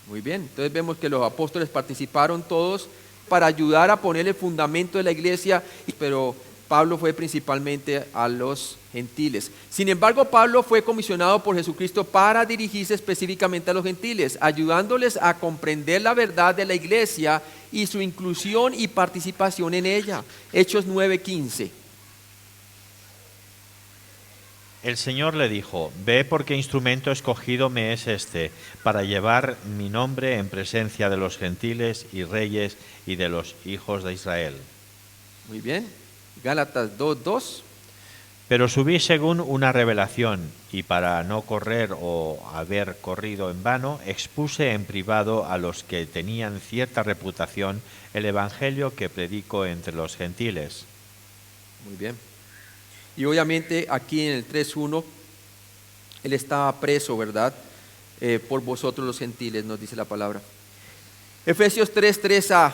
Muy bien, entonces vemos que los apóstoles participaron todos para ayudar a poner el fundamento de la iglesia, pero Pablo fue principalmente a los gentiles. Sin embargo, Pablo fue comisionado por Jesucristo para dirigirse específicamente a los gentiles, ayudándoles a comprender la verdad de la iglesia y su inclusión y participación en ella. Hechos 9:15. El Señor le dijo, ve porque instrumento escogido me es este, para llevar mi nombre en presencia de los gentiles y reyes y de los hijos de Israel. Muy bien, Gálatas 2:2. Pero subí según una revelación, y para no correr o haber corrido en vano, expuse en privado a los que tenían cierta reputación el evangelio que predico entre los gentiles. Muy bien. Y obviamente aquí en el 3:1, él estaba preso, ¿verdad? Por vosotros los gentiles, nos dice la palabra. Efesios 3:3a,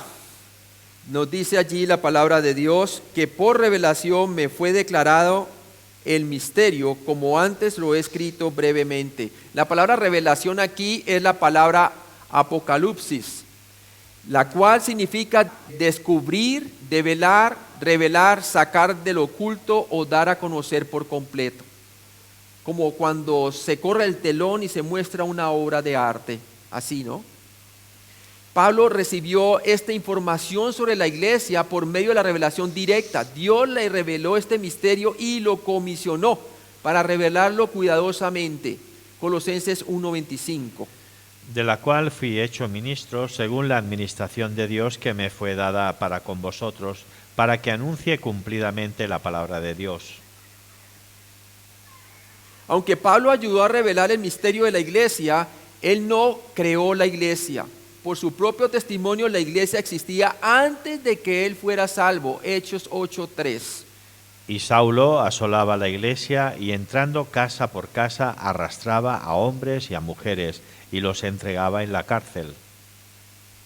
nos dice allí la palabra de Dios, que por revelación me fue declarado el misterio, como antes lo he escrito brevemente. La palabra revelación aquí es la palabra apocalipsis, la cual significa descubrir, develar, revelar, sacar del oculto o dar a conocer por completo. Como cuando se corre el telón y se muestra una obra de arte, así, ¿no? Pablo recibió esta información sobre la iglesia por medio de la revelación directa. Dios le reveló este misterio y lo comisionó para revelarlo cuidadosamente. Colosenses 1:25. De la cual fui hecho ministro según la administración de Dios que me fue dada para con vosotros, para que anuncie cumplidamente la palabra de Dios. Aunque Pablo ayudó a revelar el misterio de la iglesia, él no creó la iglesia. Por su propio testimonio, la iglesia existía antes de que él fuera salvo. Hechos 8:3. Y Saulo asolaba la iglesia y entrando casa por casa arrastraba a hombres y a mujeres y los entregaba en la cárcel.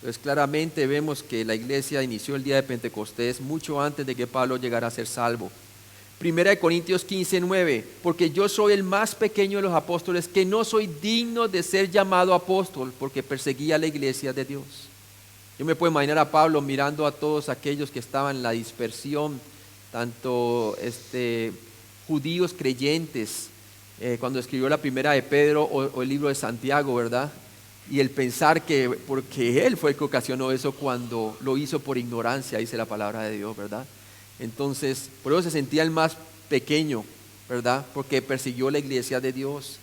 Entonces claramente vemos que la iglesia inició el día de Pentecostés mucho antes de que Pablo llegara a ser salvo. Primera de Corintios 15:9, porque yo soy el más pequeño de los apóstoles, que no soy digno de ser llamado apóstol, porque perseguía la iglesia de Dios. Yo me puedo imaginar a Pablo mirando a todos aquellos que estaban en la dispersión, tanto judíos creyentes, cuando escribió la primera de Pedro o el libro de Santiago, ¿verdad? Y el pensar que porque él fue el que ocasionó eso cuando lo hizo por ignorancia, dice la palabra de Dios, ¿verdad? Entonces, por eso se sentía el más pequeño, ¿verdad? Porque persiguió la iglesia de Dios.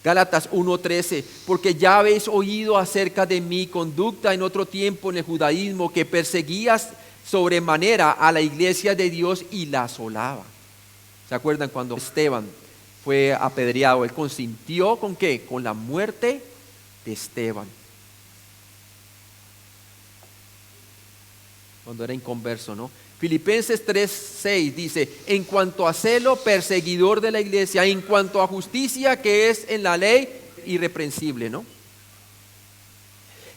Gálatas 1:13, porque ya habéis oído acerca de mi conducta en otro tiempo en el judaísmo, que perseguías sobremanera a la iglesia de Dios y la asolaba. ¿Se acuerdan cuando Esteban fue apedreado? Él consintió ¿con qué? Con la muerte de Esteban, cuando era inconverso, ¿no? Filipenses 3:6 dice, en cuanto a celo, perseguidor de la iglesia, en cuanto a justicia que es en la ley, irreprensible, ¿no?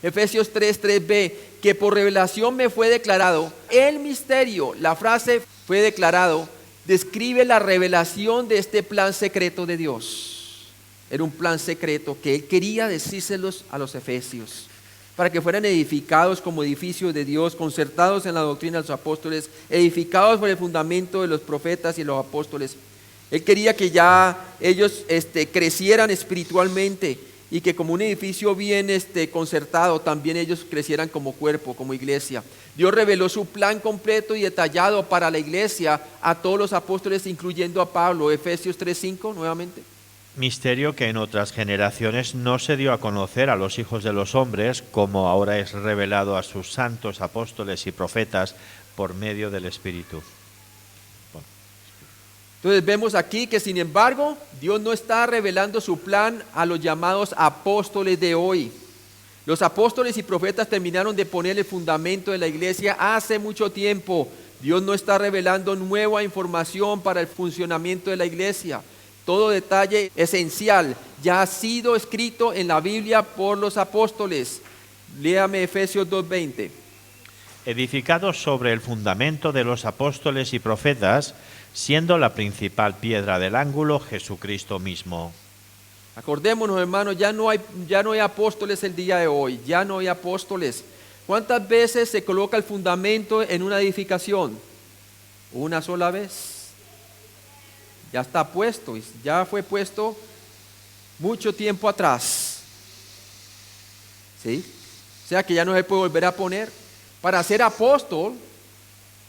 Efesios 3:3b, que por revelación me fue declarado el misterio. La frase fue declarado describe la revelación de este plan secreto de Dios. Era un plan secreto que él quería decírselos a los efesios, para que fueran edificados como edificios de Dios, concertados en la doctrina de los apóstoles, edificados por el fundamento de los profetas y los apóstoles. Él quería que ya ellos crecieran espiritualmente y que como un edificio bien concertado, también ellos crecieran como cuerpo, como iglesia. Dios reveló su plan completo y detallado para la iglesia a todos los apóstoles, incluyendo a Pablo. Efesios 3:5 nuevamente. Misterio que en otras generaciones no se dio a conocer a los hijos de los hombres, como ahora es revelado a sus santos apóstoles y profetas por medio del Espíritu. Bueno. Entonces vemos aquí que sin embargo Dios no está revelando su plan a los llamados apóstoles de hoy. Los apóstoles y profetas terminaron de poner el fundamento de la iglesia hace mucho tiempo. Dios no está revelando nueva información para el funcionamiento de la iglesia. Todo detalle esencial ya ha sido escrito en la Biblia por los apóstoles. Léame Efesios 2:20. Edificados sobre el fundamento de los apóstoles y profetas, siendo la principal piedra del ángulo Jesucristo mismo. Acordémonos, hermanos, ya no hay apóstoles el día de hoy, ya no hay apóstoles. ¿Cuántas veces se coloca el fundamento en una edificación? Una sola vez. Ya está puesto, ya fue puesto mucho tiempo atrás. ¿Sí? O sea que ya no se puede volver a poner. Para ser apóstol,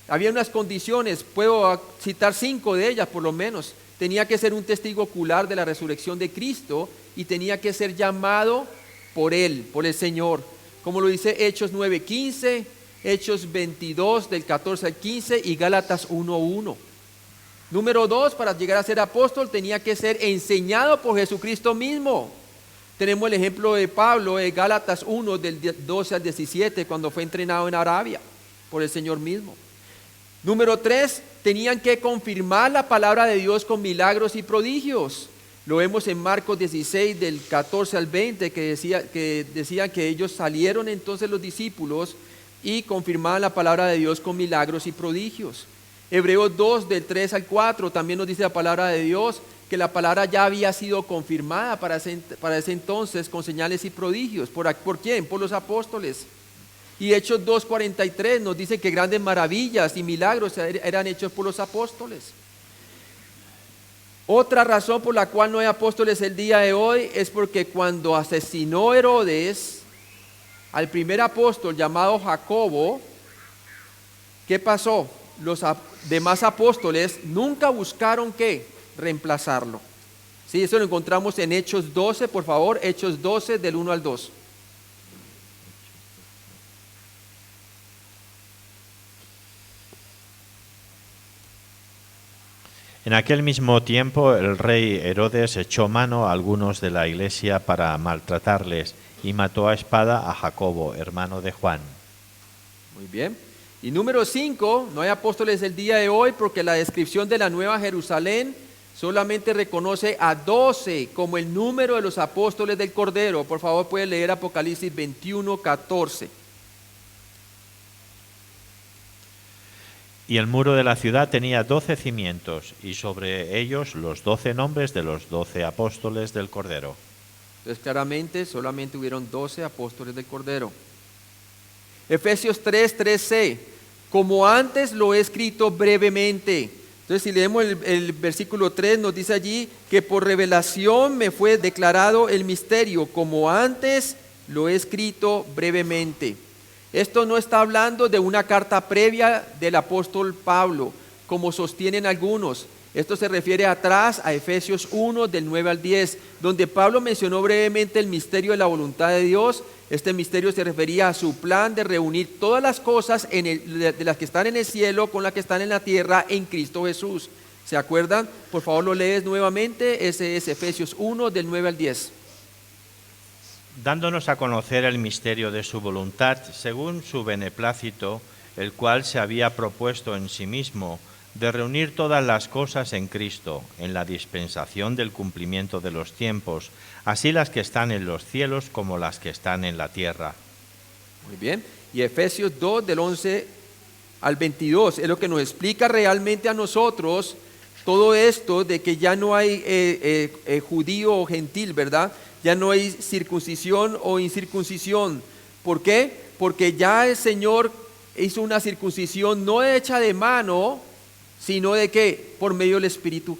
había unas condiciones, puedo citar 5 de ellas por lo menos. Tenía que ser un testigo ocular de la resurrección de Cristo y tenía que ser llamado por Él, por el Señor. Como lo dice Hechos 9:15, Hechos 22 del 14 al 15 y Gálatas 1:1. Número 2, para llegar a ser apóstol tenía que ser enseñado por Jesucristo mismo. Tenemos el ejemplo de Pablo en Gálatas 1 del 12 al 17 cuando fue entrenado en Arabia por el Señor mismo. Número 3, tenían que confirmar la palabra de Dios con milagros y prodigios. Lo vemos en Marcos 16 del 14 al 20 que decían que ellos salieron entonces los discípulos y confirmaban la palabra de Dios con milagros y prodigios. Hebreos 2 del 3 al 4 también nos dice la palabra de Dios que la palabra ya había sido confirmada para ese entonces con señales y prodigios. ¿Por quién? Por los apóstoles. Y Hechos 2:43 nos dice que grandes maravillas y milagros eran hechos por los apóstoles. Otra razón por la cual no hay apóstoles el día de hoy es porque cuando asesinó Herodes al primer apóstol llamado Jacobo, ¿qué pasó? Los demás apóstoles nunca buscaron ¿qué? Reemplazarlo. Sí, eso lo encontramos en Hechos 12, por favor, Hechos 12 del 1 al 2. En aquel mismo tiempo el rey Herodes echó mano a algunos de la iglesia para maltratarles y mató a espada a Jacobo, hermano de Juan. Muy bien. Y número 5, no hay apóstoles el día de hoy porque la descripción de la Nueva Jerusalén solamente reconoce a 12 como el número de los apóstoles del Cordero. Por favor, puede leer Apocalipsis 21:14. Y el muro de la ciudad tenía 12 cimientos, y sobre ellos los 12 nombres de los 12 apóstoles del Cordero. Entonces, claramente, solamente hubieron 12 apóstoles del Cordero. Efesios 3:3c, como antes lo he escrito brevemente. Entonces, si leemos el versículo 3, nos dice allí que por revelación me fue declarado el misterio, como antes lo he escrito brevemente. Esto no está hablando de una carta previa del apóstol Pablo, como sostienen algunos. Esto se refiere atrás a Efesios 1, del 9 al 10, donde Pablo mencionó brevemente el misterio de la voluntad de Dios. Este misterio se refería a su plan de reunir todas las cosas de las que están en el cielo con las que están en la tierra en Cristo Jesús. ¿Se acuerdan? Por favor, lo lees nuevamente. Ese es Efesios 1, del 9 al 10. Dándonos a conocer el misterio de su voluntad, según su beneplácito, el cual se había propuesto en sí mismo, de reunir todas las cosas en Cristo, en la dispensación del cumplimiento de los tiempos, así las que están en los cielos como las que están en la tierra. Muy bien. Y Efesios 2, del 11 al 22, es lo que nos explica realmente a nosotros todo esto de que ya no hay judío o gentil, ¿verdad? Ya no hay circuncisión o incircuncisión. ¿Por qué? Porque ya el Señor hizo una circuncisión no hecha de mano, sino de ¿qué? Por medio del Espíritu.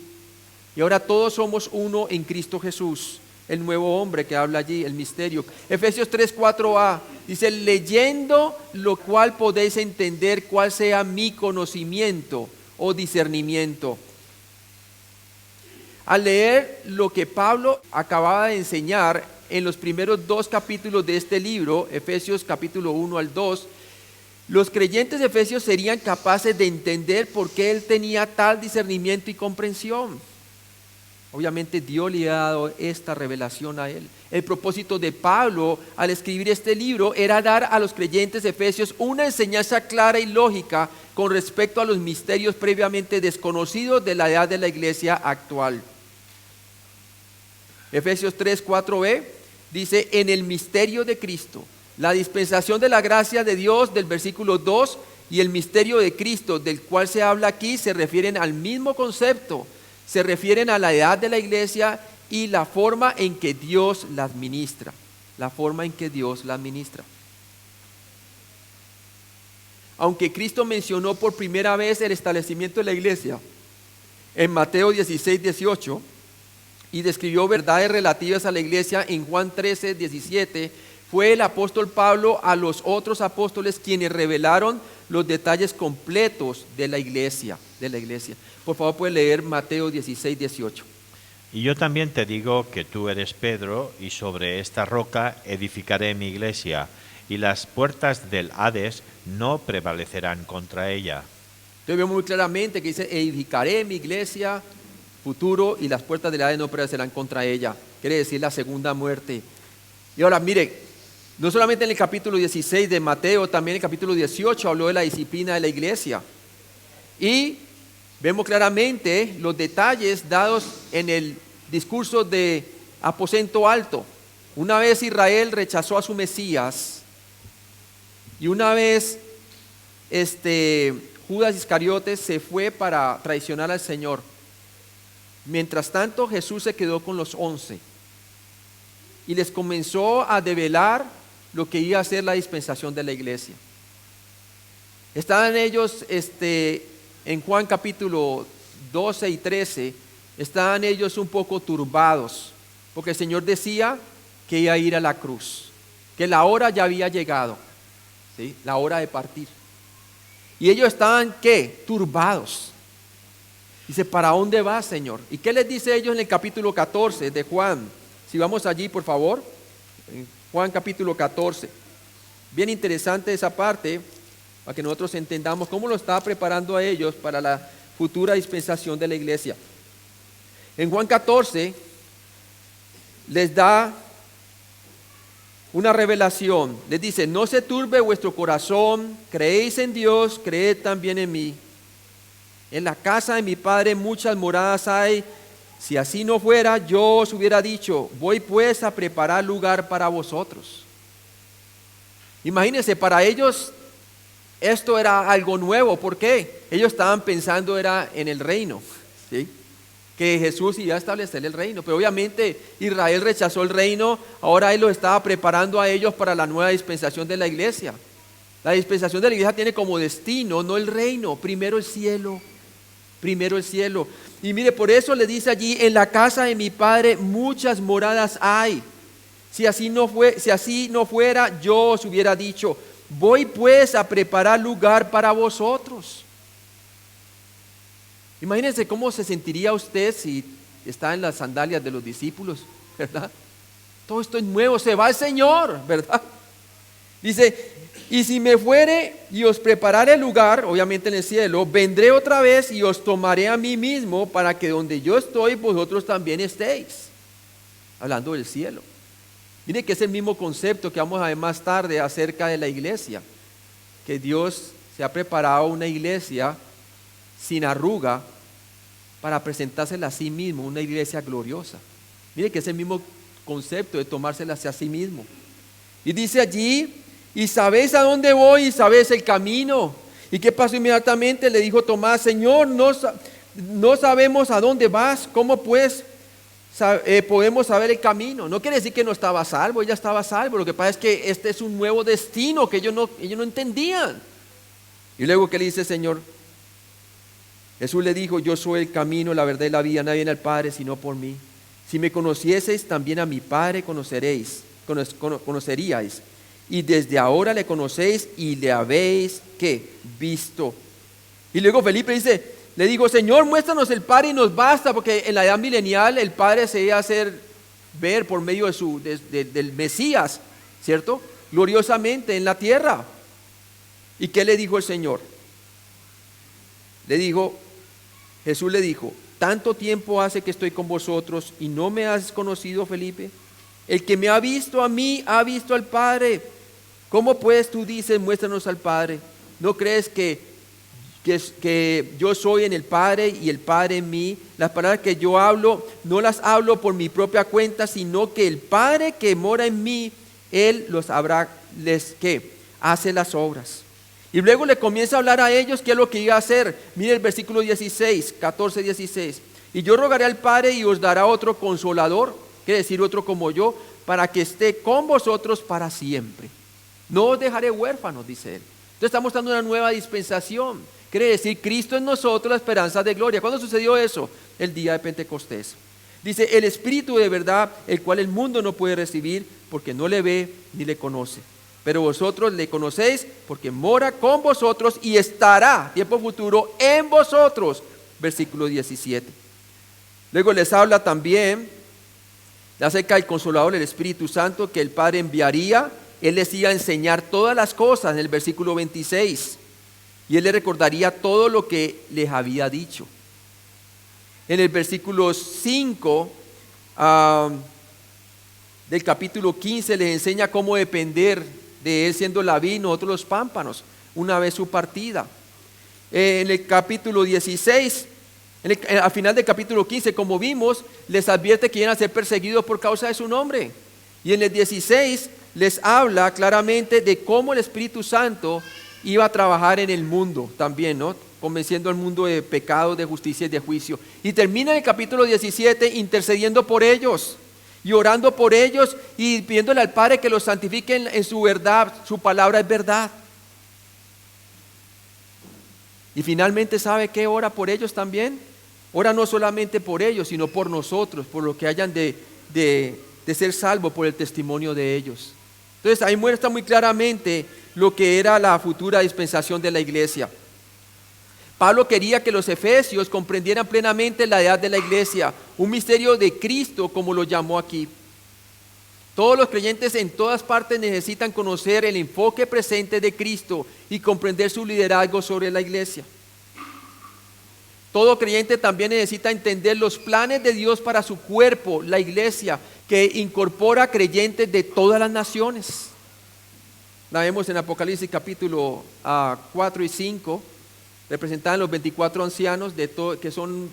Y ahora todos somos uno en Cristo Jesús, el nuevo hombre que habla allí, el misterio. Efesios 3:4a dice, leyendo lo cual podéis entender cuál sea mi conocimiento o discernimiento. Al leer lo que Pablo acababa de enseñar en los primeros 2 capítulos de este libro, Efesios capítulo 1 al 2, los creyentes de Efesios serían capaces de entender por qué él tenía tal discernimiento y comprensión. Obviamente Dios le ha dado esta revelación a él. El propósito de Pablo al escribir este libro era dar a los creyentes de Efesios una enseñanza clara y lógica con respecto a los misterios previamente desconocidos de la edad de la iglesia actual. Efesios 3:4b dice, en el misterio de Cristo, la dispensación de la gracia de Dios del versículo 2 y el misterio de Cristo del cual se habla aquí se refieren al mismo concepto, se refieren a la edad de la iglesia y la forma en que Dios la administra, la forma en que Dios la administra. Aunque Cristo mencionó por primera vez el establecimiento de la iglesia en Mateo 16:18 y describió verdades relativas a la iglesia en Juan 13:17, fue el apóstol Pablo a los otros apóstoles quienes revelaron los detalles completos de la iglesia. Por favor, puede leer Mateo 16:18. Y yo también te digo que tú eres Pedro, y sobre esta roca edificaré mi iglesia, y las puertas del Hades no prevalecerán contra ella. Entonces vemos muy claramente que dice, edificaré mi iglesia, futuro, y las puertas del Hades no prevalecerán contra ella. Quiere decir la segunda muerte. Y ahora, mire, no solamente en el capítulo 16 de Mateo, también en el capítulo 18 habló de la disciplina de la iglesia. Y vemos claramente los detalles dados en el discurso de aposento alto. Una vez Israel rechazó a su Mesías y una vez Judas Iscariote se fue para traicionar al Señor. Mientras tanto, Jesús se quedó con los 11 y les comenzó a develar lo que iba a ser la dispensación de la iglesia. Estaban ellos en Juan capítulo 12 y 13, estaban ellos un poco turbados, porque el Señor decía que iba a ir a la cruz, que la hora ya había llegado, ¿sí? La hora de partir. Y ellos estaban, ¿qué? Turbados. Dice, ¿para dónde vas, Señor? ¿Y qué les dice ellos en el capítulo 14 de Juan? Si vamos allí, por favor, en Juan capítulo 14. Bien interesante esa parte, para que nosotros entendamos cómo lo estaba preparando a ellos para la futura dispensación de la iglesia. En Juan 14 les da una revelación. Les dice, no se turbe vuestro corazón, creéis en Dios, creed también en mí. En la casa de mi Padre muchas moradas hay. Si así no fuera, yo os hubiera dicho, voy pues a preparar lugar para vosotros. Imagínense, para ellos esto era algo nuevo. ¿Por qué? Ellos estaban pensando era en el reino, ¿sí? Que Jesús iba a establecer el reino, pero obviamente Israel rechazó el reino. Ahora Él los estaba preparando a ellos para la nueva dispensación de la iglesia. La dispensación de la iglesia tiene como destino no el reino, primero el cielo. Primero el cielo. Y mire, por eso le dice allí, en la casa de mi Padre muchas moradas hay. Si así no fuera, yo os hubiera dicho, voy pues a preparar lugar para vosotros. Imagínense cómo se sentiría usted si está en las sandalias de los discípulos, ¿verdad? Todo esto es nuevo, se va el Señor, ¿verdad? Dice, y si me fuere y os preparare lugar, obviamente en el cielo, vendré otra vez y os tomaré a mí mismo para que donde yo estoy, vosotros también estéis. Hablando del cielo. Mire que es el mismo concepto que vamos a ver más tarde acerca de la iglesia. Que Dios se ha preparado una iglesia sin arruga para presentársela a sí mismo, una iglesia gloriosa. Mire que es el mismo concepto de tomársela hacia sí mismo. Y dice allí, y sabéis a dónde voy y sabéis el camino. ¿Y qué pasó inmediatamente? Le dijo Tomás, Señor, no sabemos a dónde vas, ¿cómo pues podemos saber el camino? No quiere decir que no estaba salvo, ella estaba salvo. Lo que pasa es que este es un nuevo destino que ellos no entendían. Y luego, ¿qué le dice el Señor? Jesús le dijo, yo soy el camino, la verdad y la vida, nadie viene al Padre sino por mí. Si me conocieseis, también a mi Padre conoceríais. Y desde ahora le conocéis y le habéis, ¿qué? Visto. Y luego Felipe le dijo, Señor, muéstranos el Padre y nos basta, porque en la edad milenial el Padre se iba a hacer ver por medio del Mesías, ¿cierto? Gloriosamente en la tierra. ¿Y qué le dijo el Señor? Jesús le dijo, tanto tiempo hace que estoy con vosotros y no me has conocido, Felipe. El que me ha visto a mí, ha visto al Padre. ¿Cómo pues tú dices, muéstranos al Padre? ¿No crees que yo soy en el Padre y el Padre en mí? Las palabras que yo hablo, no las hablo por mi propia cuenta, sino que el Padre que mora en mí, Él hace las obras. Y luego le comienza a hablar a ellos qué es lo que iba a hacer. Mire el versículo 16, 14, 16. Y yo rogaré al Padre y os dará otro consolador, quiere decir otro como yo, para que esté con vosotros para siempre. No os dejaré huérfanos, dice Él. Entonces estamos dando una nueva dispensación. Quiere decir, Cristo en nosotros, la esperanza de gloria. ¿Cuándo sucedió eso? El día de Pentecostés. Dice, el Espíritu de verdad, el cual el mundo no puede recibir, porque no le ve ni le conoce. Pero vosotros le conocéis, porque mora con vosotros y estará, tiempo futuro, en vosotros. Versículo 17. Luego les habla también acerca del Consolador, el Espíritu Santo, que el Padre enviaría. Él les iba a enseñar todas las cosas en el versículo 26. Y Él les recordaría todo lo que les había dicho. En el versículo 5 del capítulo 15 les enseña cómo depender de Él siendo la vid, nosotros los pámpanos, una vez su partida. En el capítulo 16, al final del capítulo 15, como vimos, les advierte que iban a ser perseguidos por causa de su nombre. Y en el 16 les habla claramente de cómo el Espíritu Santo iba a trabajar en el mundo también, ¿no? Convenciendo al mundo de pecado, de justicia y de juicio. Y termina en el capítulo 17 intercediendo por ellos y orando por ellos y pidiéndole al Padre que los santifique en su verdad. Su palabra es verdad. Y finalmente, ¿sabe qué? Ora por ellos también. Ora no solamente por ellos, sino por nosotros, por lo que hayan de ser salvos por el testimonio de ellos. Entonces ahí muestra muy claramente lo que era la futura dispensación de la iglesia. Pablo quería que los efesios comprendieran plenamente la edad de la iglesia, un misterio de Cristo como lo llamó aquí. Todos los creyentes en todas partes necesitan conocer el enfoque presente de Cristo y comprender su liderazgo sobre la iglesia. Todo creyente también necesita entender los planes de Dios para su cuerpo, la iglesia, que incorpora creyentes de todas las naciones. La vemos en Apocalipsis capítulo 4 y 5, representada en los 24 ancianos que son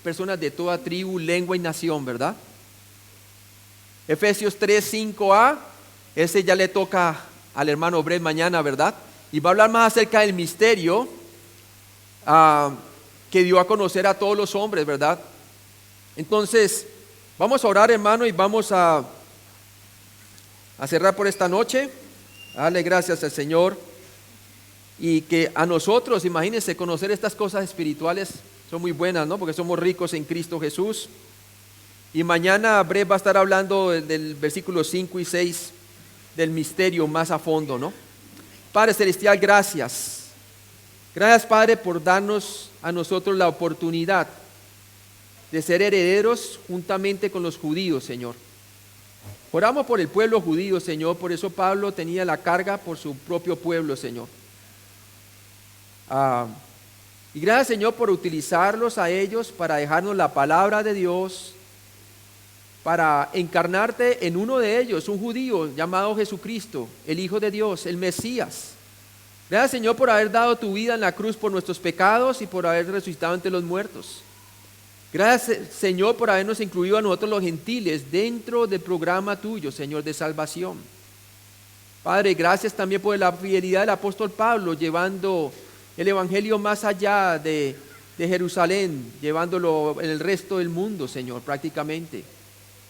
personas de toda tribu, lengua y nación, ¿verdad? Efesios 3, 5a, ese ya le toca al hermano Brett mañana, ¿verdad? Y va a hablar más acerca del misterio que dio a conocer a todos los hombres, ¿verdad? Entonces, vamos a orar, hermano, y vamos a cerrar por esta noche. Dale gracias al Señor. Y que a nosotros, imagínense, conocer estas cosas espirituales son muy buenas, ¿no? Porque somos ricos en Cristo Jesús. Y mañana Brett va a estar hablando del versículo 5 y 6 del misterio más a fondo, ¿no? Padre Celestial, gracias. Gracias, Padre, por darnos a nosotros la oportunidad de ser herederos juntamente con los judíos, Señor. Oramos por el pueblo judío, Señor, por eso Pablo tenía la carga por su propio pueblo, Señor. Y gracias, Señor, por utilizarlos a ellos para dejarnos la palabra de Dios, para encarnarte en uno de ellos, un judío llamado Jesucristo, el Hijo de Dios, el Mesías. Gracias, Señor, por haber dado tu vida en la cruz por nuestros pecados y por haber resucitado entre los muertos. Gracias, Señor, por habernos incluido a nosotros los gentiles dentro del programa tuyo, Señor, de salvación. Padre, gracias también por la fidelidad del apóstol Pablo, llevando el evangelio más allá de Jerusalén, llevándolo en el resto del mundo, Señor, prácticamente.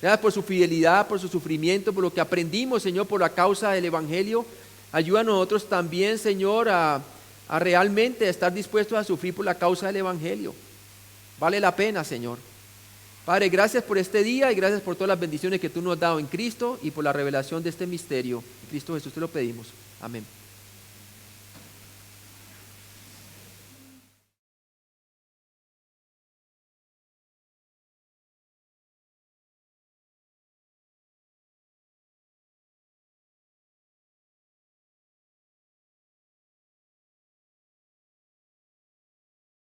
Gracias por su fidelidad, por su sufrimiento, por lo que aprendimos, Señor, por la causa del evangelio. Ayuda a nosotros también, Señor, a realmente estar dispuestos a sufrir por la causa del evangelio. Vale la pena, Señor. Padre, gracias por este día y gracias por todas las bendiciones que tú nos has dado en Cristo y por la revelación de este misterio. En Cristo Jesús te lo pedimos. Amén.